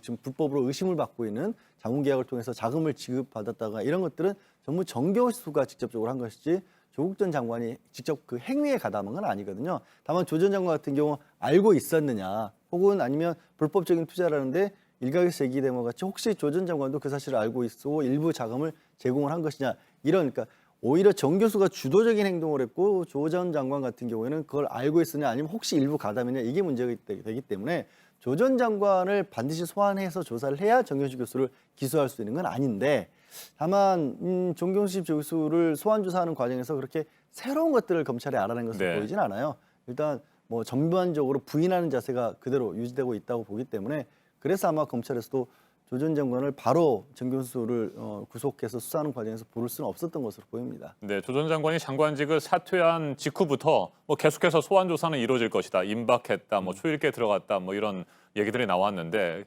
지금 불법으로 의심을 받고 있는 자본계약을 통해서 자금을 지급받았다가 이런 것들은 전부 정경수가 직접적으로 한 것이지 조국 전 장관이 직접 그 행위에 가담한 건 아니거든요. 다만 조 전 장관 같은 경우 알고 있었느냐, 혹은 아니면 불법적인 투자를 하는데 일각에서 제기된 것 같이 혹시 조 전 장관도 그 사실을 알고 있고 일부 자금을 제공을 한 것이냐, 이런, 그러니까 오히려 정 교수가 주도적인 행동을 했고 조 전 장관 같은 경우에는 그걸 알고 있으냐 아니면 혹시 일부 가담이냐, 이게 문제가 되기 때문에 조 전 장관을 반드시 소환해서 조사를 해야 정경심 교수를 기소할 수 있는 건 아닌데, 다만 정경심 교수를 소환 조사하는 과정에서 그렇게 새로운 것들을 검찰이 알아낸 것으로 보이진 않아요. 일단 뭐 전반적으로 부인하는 자세가 그대로 유지되고 있다고 보기 때문에, 그래서 아마 검찰에서도 조 전 장관을 바로 정경수를 구속해서 수사하는 과정에서 부를 수는 없었던 것으로 보입니다. 네, 조 전 장관이 장관직을 사퇴한 직후부터 뭐 계속해서 소환 조사는 이루어질 것이다, 임박했다, 뭐 초일기에 들어갔다, 뭐 이런 얘기들이 나왔는데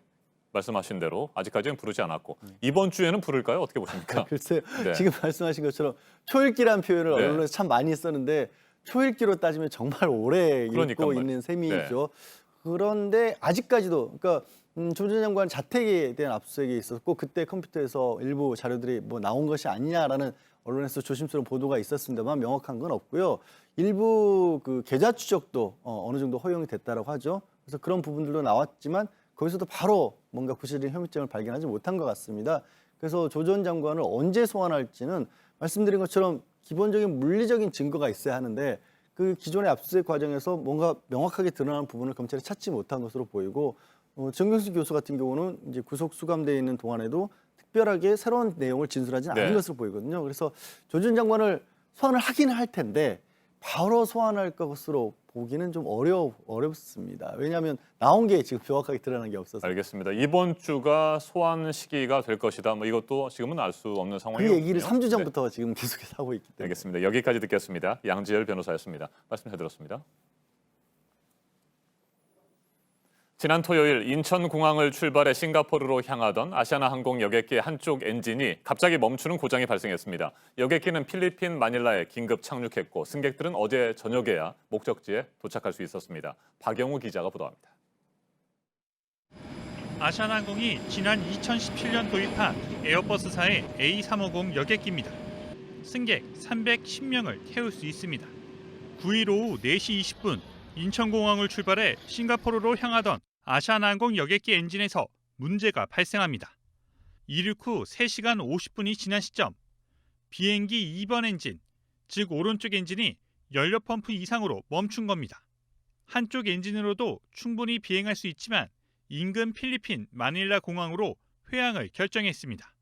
말씀하신 대로 아직까지는 부르지 않았고 이번 주에는 부를까요? 어떻게 보십니까? 글쎄요. 네. 지금 말씀하신 것처럼 초일기란 표현을 언론에서 참 많이 썼는데 초일기로 따지면 정말 오래 읽고 있는 셈이죠. 그런데 아직까지도, 그러니까 조 전 장관 자택에 대한 압수수색이 있었고 그때 컴퓨터에서 일부 자료들이 뭐 나온 것이 아니냐라는 언론에서 조심스러운 보도가 있었습니다만 명확한 건 없고요. 일부 그 계좌 추적도 어느 정도 허용이 됐다라고 하죠. 그래서 그런 부분들도 나왔지만 거기서도 바로 뭔가 구체적인 혐의점을 발견하지 못한 것 같습니다. 그래서 조 전 장관을 언제 소환할지는 말씀드린 것처럼 기본적인 물리적인 증거가 있어야 하는데 그 기존의 압수수색 과정에서 뭔가 명확하게 드러나는 부분을 검찰이 찾지 못한 것으로 보이고, 정경수 교수 같은 경우는 이제 구속 수감되어 있는 동안에도 특별하게 새로운 내용을 진술하지 않은 것으로 보이거든요. 그래서 조 전 장관을 소환을 하긴 할 텐데 바로 소환할 것으로 보기는 좀 어렵습니다. 왜냐하면 나온 게 지금 명확하게 드러난 게 없어서. 알겠습니다. 이번 주가 소환 시기가 될 것이다, 뭐 이것도 지금은 알 수 없는 상황이에요. 그 얘기를 3주 전부터 지금 계속해서 하고 있기 때문에. 알겠습니다. 여기까지 듣겠습니다. 양지열 변호사였습니다. 말씀 잘 들었습니다. 지난 토요일 인천공항을 출발해 싱가포르로 향하던 아시아나항공 여객기 한쪽 엔진이 갑자기 멈추는 고장이 발생했습니다. 여객기는 필리핀 마닐라에 긴급 착륙했고 승객들은 어제 저녁에야 목적지에 도착할 수 있었습니다. 박영우 기자가 보도합니다. 아시아나항공이 지난 2017년 도입한 에어버스사의 A350 여객기입니다. 승객 310명을 태울 수 있습니다. 9일 오후 4시 20분 인천공항을 출발해 싱가포르로 향하던 아시아나항공 여객기 엔진에서 문제가 발생합니다. 이륙 후 3시간 50분이 지난 시점, 비행기 2번 엔진, 즉 오른쪽 엔진이 연료 펌프 이상으로 멈춘 겁니다. 한쪽 엔진으로도 충분히 비행할 수 있지만 인근 필리핀 마닐라 공항으로 회항을 결정했습니다.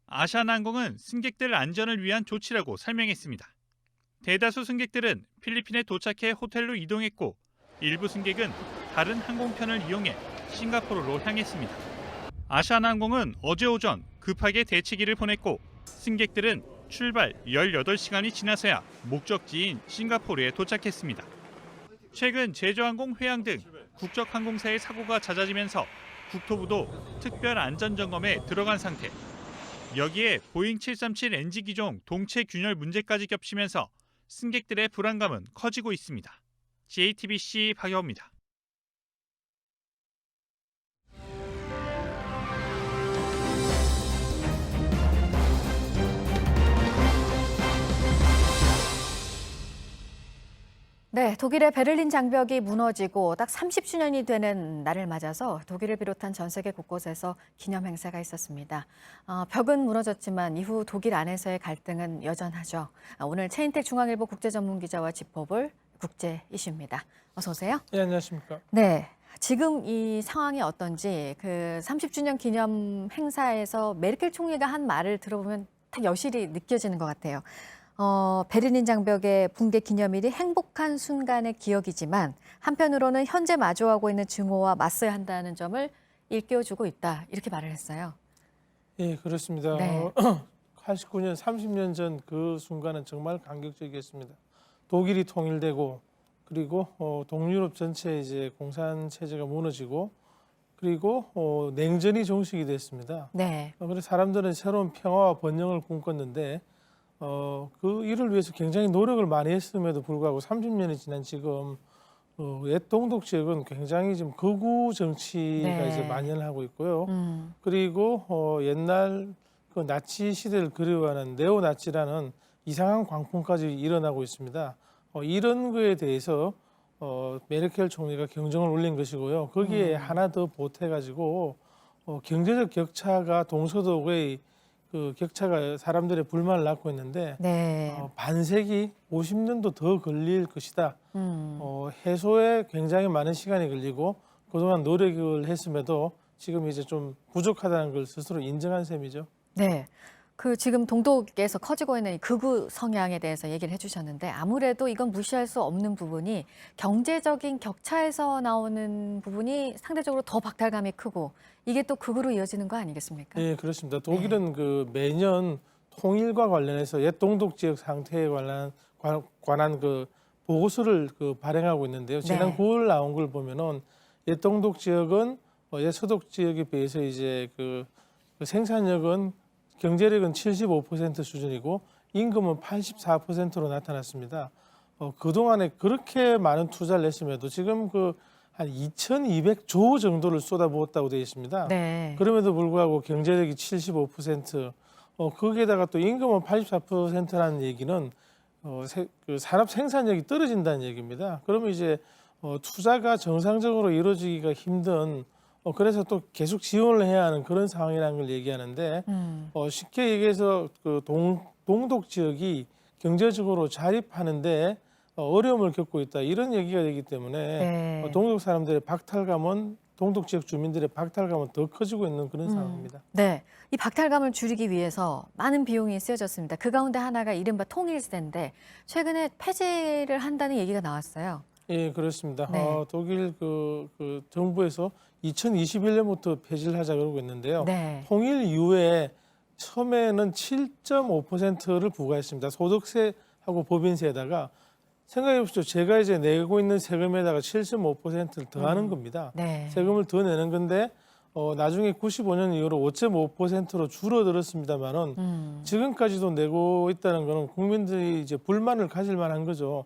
아시아나항공은 승객들 안전을 위한 조치라고 설명했습니다. 대다수 승객들은 필리핀에 도착해 호텔로 이동했고 일부 승객은 다른 항공편을 이용해 싱가포르로 향했습니다. 아시아나항공은 어제 오전 급하게 대책위를 보냈고 승객들은 출발 18시간이 지나서야 목적지인 싱가포르에 도착했습니다. 최근 제주항공 회항 등 국적항공사의 사고가 잦아지면서 국토부도 특별 안전점검에 들어간 상태. 여기에 보잉 737 NG 기종 동체 균열 문제까지 겹치면서 승객들의 불안감은 커지고 있습니다. JTBC 박여우입니다. 네, 독일의 베를린 장벽이 무너지고 딱 30주년이 되는 날을 맞아서 독일을 비롯한 전 세계 곳곳에서 기념 행사가 있었습니다. 벽은 무너졌지만 이후 독일 안에서의 갈등은 여전하죠. 오늘 최인택 중앙일보 국제전문기자와 짚어볼 국제 이슈입니다. 어서 오세요. 네, 안녕하십니까. 네, 지금 이 상황이 어떤지 그 30주년 기념 행사에서 메르켈 총리가 한 말을 들어보면 딱 여실히 느껴지는 것 같아요. 베를린 장벽의 붕괴 기념일이 행복한 순간의 기억이지만 한편으로는 현재 마주하고 있는 증오와 맞서야 한다는 점을 일깨워주고 있다. 이렇게 말을 했어요. 예, 그렇습니다. 네. 89년, 30년 전 그 순간은 정말 감격적이었습니다. 독일이 통일되고 그리고 동유럽 전체 이제 공산 체제가 무너지고 그리고 냉전이 종식이 됐습니다. 네. 그래서 사람들은 새로운 평화와 번영을 꿈꿨는데 그 일을 위해서 굉장히 노력을 많이 했음에도 불구하고 30년이 지난 지금 옛 동독 지역은 굉장히 지금 극우 정치가 네. 이제 만연하고 있고요. 그리고 옛날 그 나치 시대를 그리워하는 네오나치라는 이상한 광풍까지 일어나고 있습니다. 이런 거에 대해서 메르켈 총리가 경종을 울린 것이고요. 거기에 하나 더 보태가지고 경제적 격차가 동서독의 그 격차가 사람들의 불만을 낳고 있는데 네. 반세기 50년도 더 걸릴 것이다. 해소에 굉장히 많은 시간이 걸리고 그동안 노력을 했음에도 지금 이제 좀 부족하다는 걸 스스로 인정한 셈이죠. 네. 그 지금 동독에서 커지고 있는 이 극우 성향에 대해서 얘기를 해주셨는데 아무래도 이건 무시할 수 없는 부분이 경제적인 격차에서 나오는 부분이 상대적으로 더 박탈감이 크고 이게 또 극우로 이어지는 거 아니겠습니까? 네, 그렇습니다. 독일은 그 매년 통일과 관련해서 옛 동독 지역 상태에 관한 그 보고서를 그 발행하고 있는데요. 지난 9월 나온 걸 보면은 옛 동독 지역은 옛 서독 지역에 비해서 이제 그 생산력은 경제력은 75% 수준이고 임금은 84%로 나타났습니다. 그동안에 그렇게 많은 투자를 했음에도 지금 그 한 2,200조 정도를 쏟아부었다고 되어 있습니다. 네. 그럼에도 불구하고 경제력이 75%, 거기에다가 또 임금은 84%라는 얘기는 그 산업 생산력이 떨어진다는 얘기입니다. 그러면 이제 투자가 정상적으로 이루어지기가 힘든 그래서 또 계속 지원을 해야 하는 그런 상황이라는 걸 얘기하는데 쉽게 얘기해서 그 동독 지역이 경제적으로 자립하는데 어려움을 겪고 있다 이런 얘기가 되기 때문에 동독 사람들의 박탈감은 동독 지역 주민들의 박탈감은 더 커지고 있는 그런 상황입니다. 네, 이 박탈감을 줄이기 위해서 많은 비용이 쓰여졌습니다. 그 가운데 하나가 이른바 통일세인데 최근에 폐지를 한다는 얘기가 나왔어요. 예, 그렇습니다. 네. 독일 그 정부에서 2021년부터 폐지를 하자 그러고 있는데요. 네. 통일 이후에 처음에는 7.5%를 부과했습니다. 소득세하고 법인세에다가 생각해 보십시오. 제가 이제 내고 있는 세금에다가 7.5%를 더하는 겁니다. 네. 세금을 더 내는 건데 나중에 95년 이후로 5.5%로 줄어들었습니다만은 지금까지도 내고 있다는 거는 국민들이 이제 불만을 가질 만한 거죠.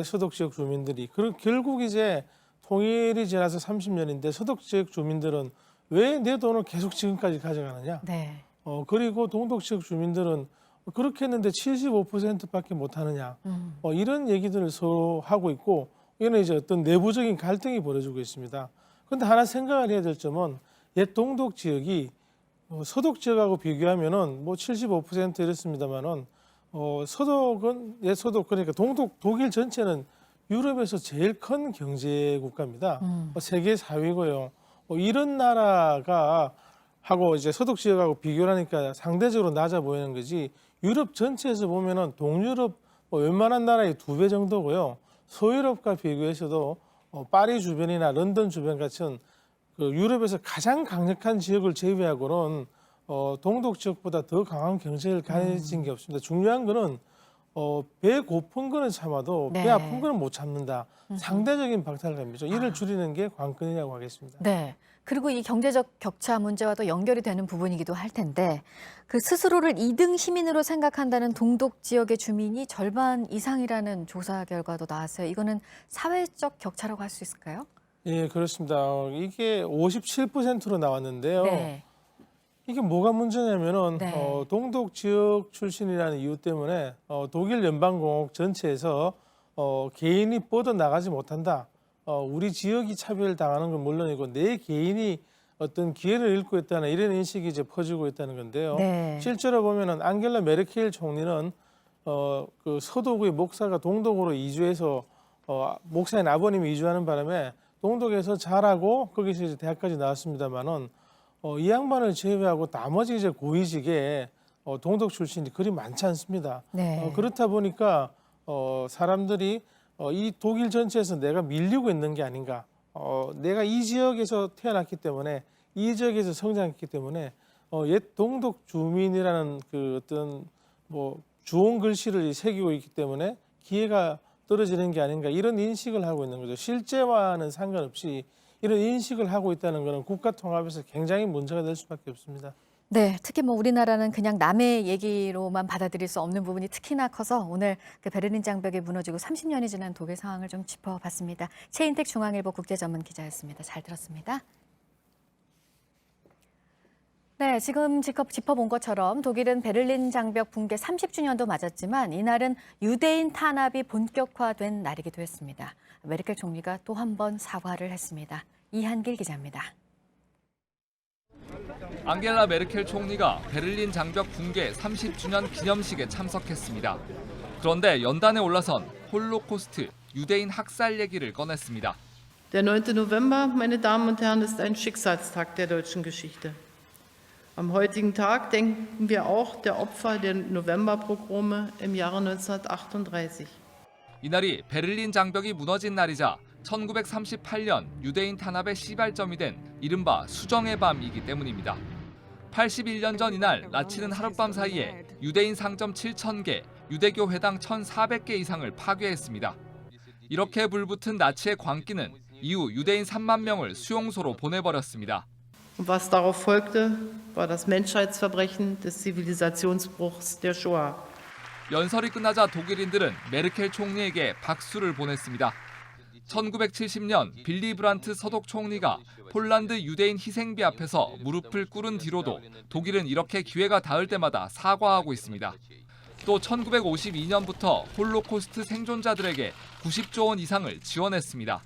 서독 지역 주민들이. 결국 이제 통일이 지나서 30년인데 서독 지역 주민들은 왜 내 돈을 계속 지금까지 가져가느냐? 네. 그리고 동독 지역 주민들은 그렇게 했는데 75%밖에 못 하느냐? 이런 얘기들을 서로 하고 있고 이거는 이제 어떤 내부적인 갈등이 벌어지고 있습니다. 그런데 하나 생각을 해야 될 점은 옛 동독 지역이 서독 지역하고 비교하면은 뭐 75% 이렇습니다만은 서독은 옛 서독 그러니까 독일 전체는 유럽에서 제일 큰 경제 국가입니다. 세계 4위고요. 이런 나라가 하고 이제 서독 지역하고 비교를 하니까 상대적으로 낮아 보이는 거지. 유럽 전체에서 보면은 동유럽 웬만한 나라의 2배 정도고요. 서유럽과 비교해서도 파리 주변이나 런던 주변 같은 그 유럽에서 가장 강력한 지역을 제외하고는 동독 지역보다 더 강한 경제를 가진 게 없습니다. 중요한 거는 배 고픈 거는 참아도 배 아픈 거는 못 참는다. 상대적인 박탈감이죠. 이를 줄이는 게 관건이라고 하겠습니다. 네. 그리고 이 경제적 격차 문제와도 연결이 되는 부분이기도 할 텐데 그 스스로를 2등 시민으로 생각한다는 동독 지역의 주민이 절반 이상이라는 조사 결과도 나왔어요. 이거는 사회적 격차라고 할 수 있을까요? 예, 그렇습니다. 이게 57%로 나왔는데요. 네. 이게 뭐가 문제냐면은 네. 동독 지역 출신이라는 이유 때문에 독일 연방공화국 전체에서 개인이 뻗어 나가지 못한다. 우리 지역이 차별당하는 건 물론이고 내 개인이 어떤 기회를 잃고 있다는 이런 인식이 이제 퍼지고 있다는 건데요. 네. 실제로 보면은 앙겔라 메르켈 총리는 그 서독의 목사가 동독으로 이주해서 목사인 아버님이 이주하는 바람에 동독에서 자라고 거기서 이제 대학까지 나왔습니다만은 이 양반을 제외하고 나머지 이제 고위직에 동독 출신이 그리 많지 않습니다. 네. 그렇다 보니까 사람들이 이 독일 전체에서 내가 밀리고 있는 게 아닌가. 내가 이 지역에서 태어났기 때문에 이 지역에서 성장했기 때문에 옛 동독 주민이라는 그 어떤 뭐 주온 글씨를 새기고 있기 때문에 기회가 떨어지는 게 아닌가 이런 인식을 하고 있는 거죠. 실제와는 상관없이 이런 인식을 하고 있다는 것은 국가 통합에서 굉장히 문제가 될 수밖에 없습니다. 네, 특히 뭐 우리나라는 그냥 남의 얘기로만 받아들일 수 없는 부분이 특히나 커서 오늘 그 베를린 장벽이 무너지고 30년이 지난 독일 상황을 좀 짚어봤습니다. 최인택 중앙일보 국제전문기자였습니다. 잘 들었습니다. 네, 지금 짚어본 것처럼 독일은 베를린 장벽 붕괴 30주년도 맞았지만 이날은 유대인 탄압이 본격화된 날이기도 했습니다. 메르켈 총리가 또 한 번 사과를 했습니다. 이한길 기자입니다. 앙겔라 메르켈 총리가 베를린 장벽 붕괴 30주년 기념식에 참석했습니다. 그런데 연단에 올라선 홀로코스트, 유대인 학살 얘기를 꺼냈습니다. Der 9. November, meine Damen und Herren, ist ein Schicksalstag der deutschen Geschichte. Am heutigen Tag denken wir auch der Opfer der Novemberpogrome im Jahre 1938. 이날이 베를린 장벽이 무너진 날이자 1938년 유대인 탄압의 시발점이 된 이른바 수정의 밤이기 때문입니다. 81년 전 이날 나치는 하룻밤 사이에 유대인 상점 7,000개, 유대교 회당 1,400개 이상을 파괴했습니다. 이렇게 불붙은 나치의 광기는 이후 유대인 3만 명을 수용소로 보내버렸습니다. Und was darauf folgte, war das Menschheitsverbrechen des Zivilisationsbruchs der Shoah. 연설이 끝나자 독일인들은 메르켈 총리에게 박수를 보냈습니다. 1970년 빌리 브란트 서독 총리가 폴란드 유대인 희생비 앞에서 무릎을 꿇은 뒤로도 독일은 이렇게 기회가 닿을 때마다 사과하고 있습니다. 또 1952년부터 홀로코스트 생존자들에게 90조 원 이상을 지원했습니다.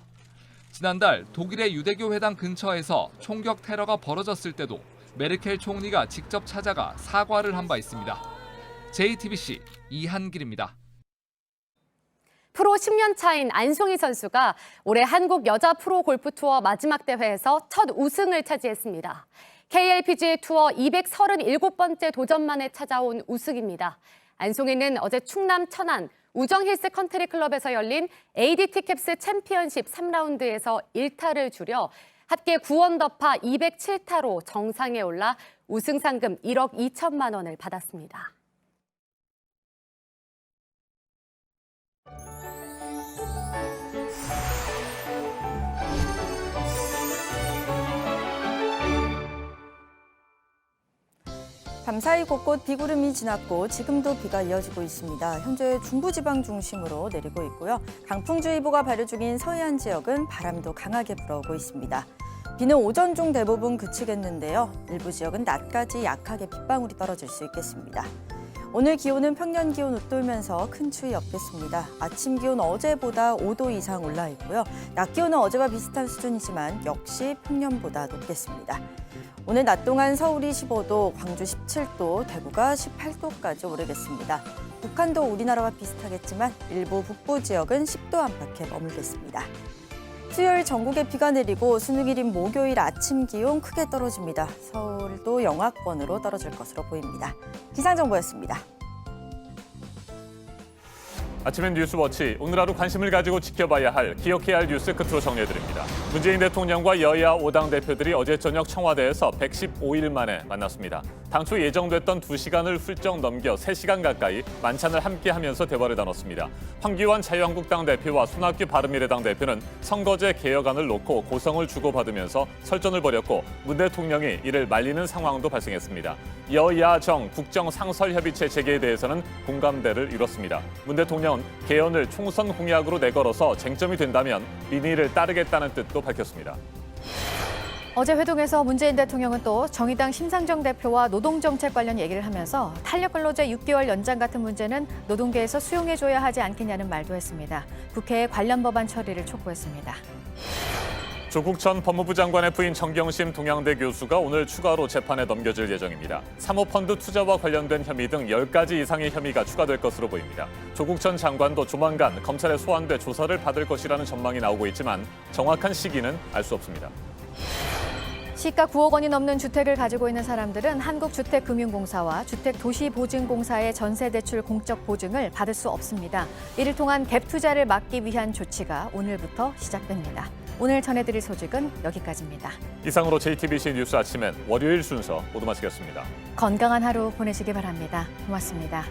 지난달 독일의 유대교 회당 근처에서 총격 테러가 벌어졌을 때도 메르켈 총리가 직접 찾아가 사과를 한 바 있습니다. JTBC 이한길입니다. 프로 10년 차인 안송이 선수가 올해 한국 여자 프로 골프 투어 마지막 대회에서 첫 우승을 차지했습니다. KLPGA 투어 237번째 도전 만에 찾아온 우승입니다. 안송이는 어제 충남 천안 우정힐스 컨트리 클럽에서 열린 ADT 캡스 챔피언십 3라운드에서 1타를 줄여 합계 9언더파 207타로 정상에 올라 우승 상금 1억 2천만 원을 받았습니다. 밤사이 곳곳 비구름이 지났고 지금도 비가 이어지고 있습니다. 현재 중부지방 중심으로 내리고 있고요. 강풍주의보가 발효 중인 서해안 지역은 바람도 강하게 불어오고 있습니다. 비는 오전 중 대부분 그치겠는데요. 일부 지역은 낮까지 약하게 빗방울이 떨어질 수 있겠습니다. 오늘 기온은 평년 기온 웃돌면서 큰 추위 없겠습니다. 아침 기온 어제보다 5도 이상 올라 있고요. 낮 기온은 어제와 비슷한 수준이지만 역시 평년보다 높겠습니다. 오늘 낮 동안 서울이 15도, 광주 17도, 대구가 18도까지 오르겠습니다. 북한도 우리나라와 비슷하겠지만 일부 북부 지역은 10도 안팎에 머물겠습니다. 수요일 전국에 비가 내리고 수능일인 목요일 아침 기온 크게 떨어집니다. 서울도 영하권으로 떨어질 것으로 보입니다. 기상정보였습니다. 아침엔 뉴스워치, 오늘 하루 관심을 가지고 지켜봐야 할, 기억해야 할 뉴스 끝으로 정리해드립니다. 문재인 대통령과 여야 5당 대표들이 어제 저녁 청와대에서 115일 만에 만났습니다. 당초 예정됐던 2시간을 훌쩍 넘겨 3시간 가까이 만찬을 함께하면서 대화를 나눴습니다. 황교안 자유한국당 대표와 손학규 바른미래당 대표는 선거제 개혁안을 놓고 고성을 주고받으면서 설전을 벌였고 문 대통령이 이를 말리는 상황도 발생했습니다. 여야정 국정상설협의체 재개에 대해서는 공감대를 이뤘습니다. 문 대통령은 개헌을 총선 공약으로 내걸어서 쟁점이 된다면 민의를 따르겠다는 뜻도 밝혔습니다. 어제 회동에서 문재인 대통령은 또 정의당 심상정 대표와 노동정책 관련 얘기를 하면서 탄력근로제 6개월 연장 같은 문제는 노동계에서 수용해줘야 하지 않겠냐는 말도 했습니다. 국회에 관련 법안 처리를 촉구했습니다. 조국 전 법무부 장관의 부인 정경심 동양대 교수가 오늘 추가로 재판에 넘겨질 예정입니다. 사모펀드 투자와 관련된 혐의 등 10가지 이상의 혐의가 추가될 것으로 보입니다. 조국 전 장관도 조만간 검찰에 소환돼 조사를 받을 것이라는 전망이 나오고 있지만 정확한 시기는 알 수 없습니다. 시가 9억 원이 넘는 주택을 가지고 있는 사람들은 한국주택금융공사와 주택도시보증공사의 전세대출 공적 보증을 받을 수 없습니다. 이를 통한 갭 투자를 막기 위한 조치가 오늘부터 시작됩니다. 오늘 전해드릴 소식은 여기까지입니다. 이상으로 JTBC 뉴스 아침엔 월요일 순서 모두 마치겠습니다. 건강한 하루 보내시기 바랍니다. 고맙습니다.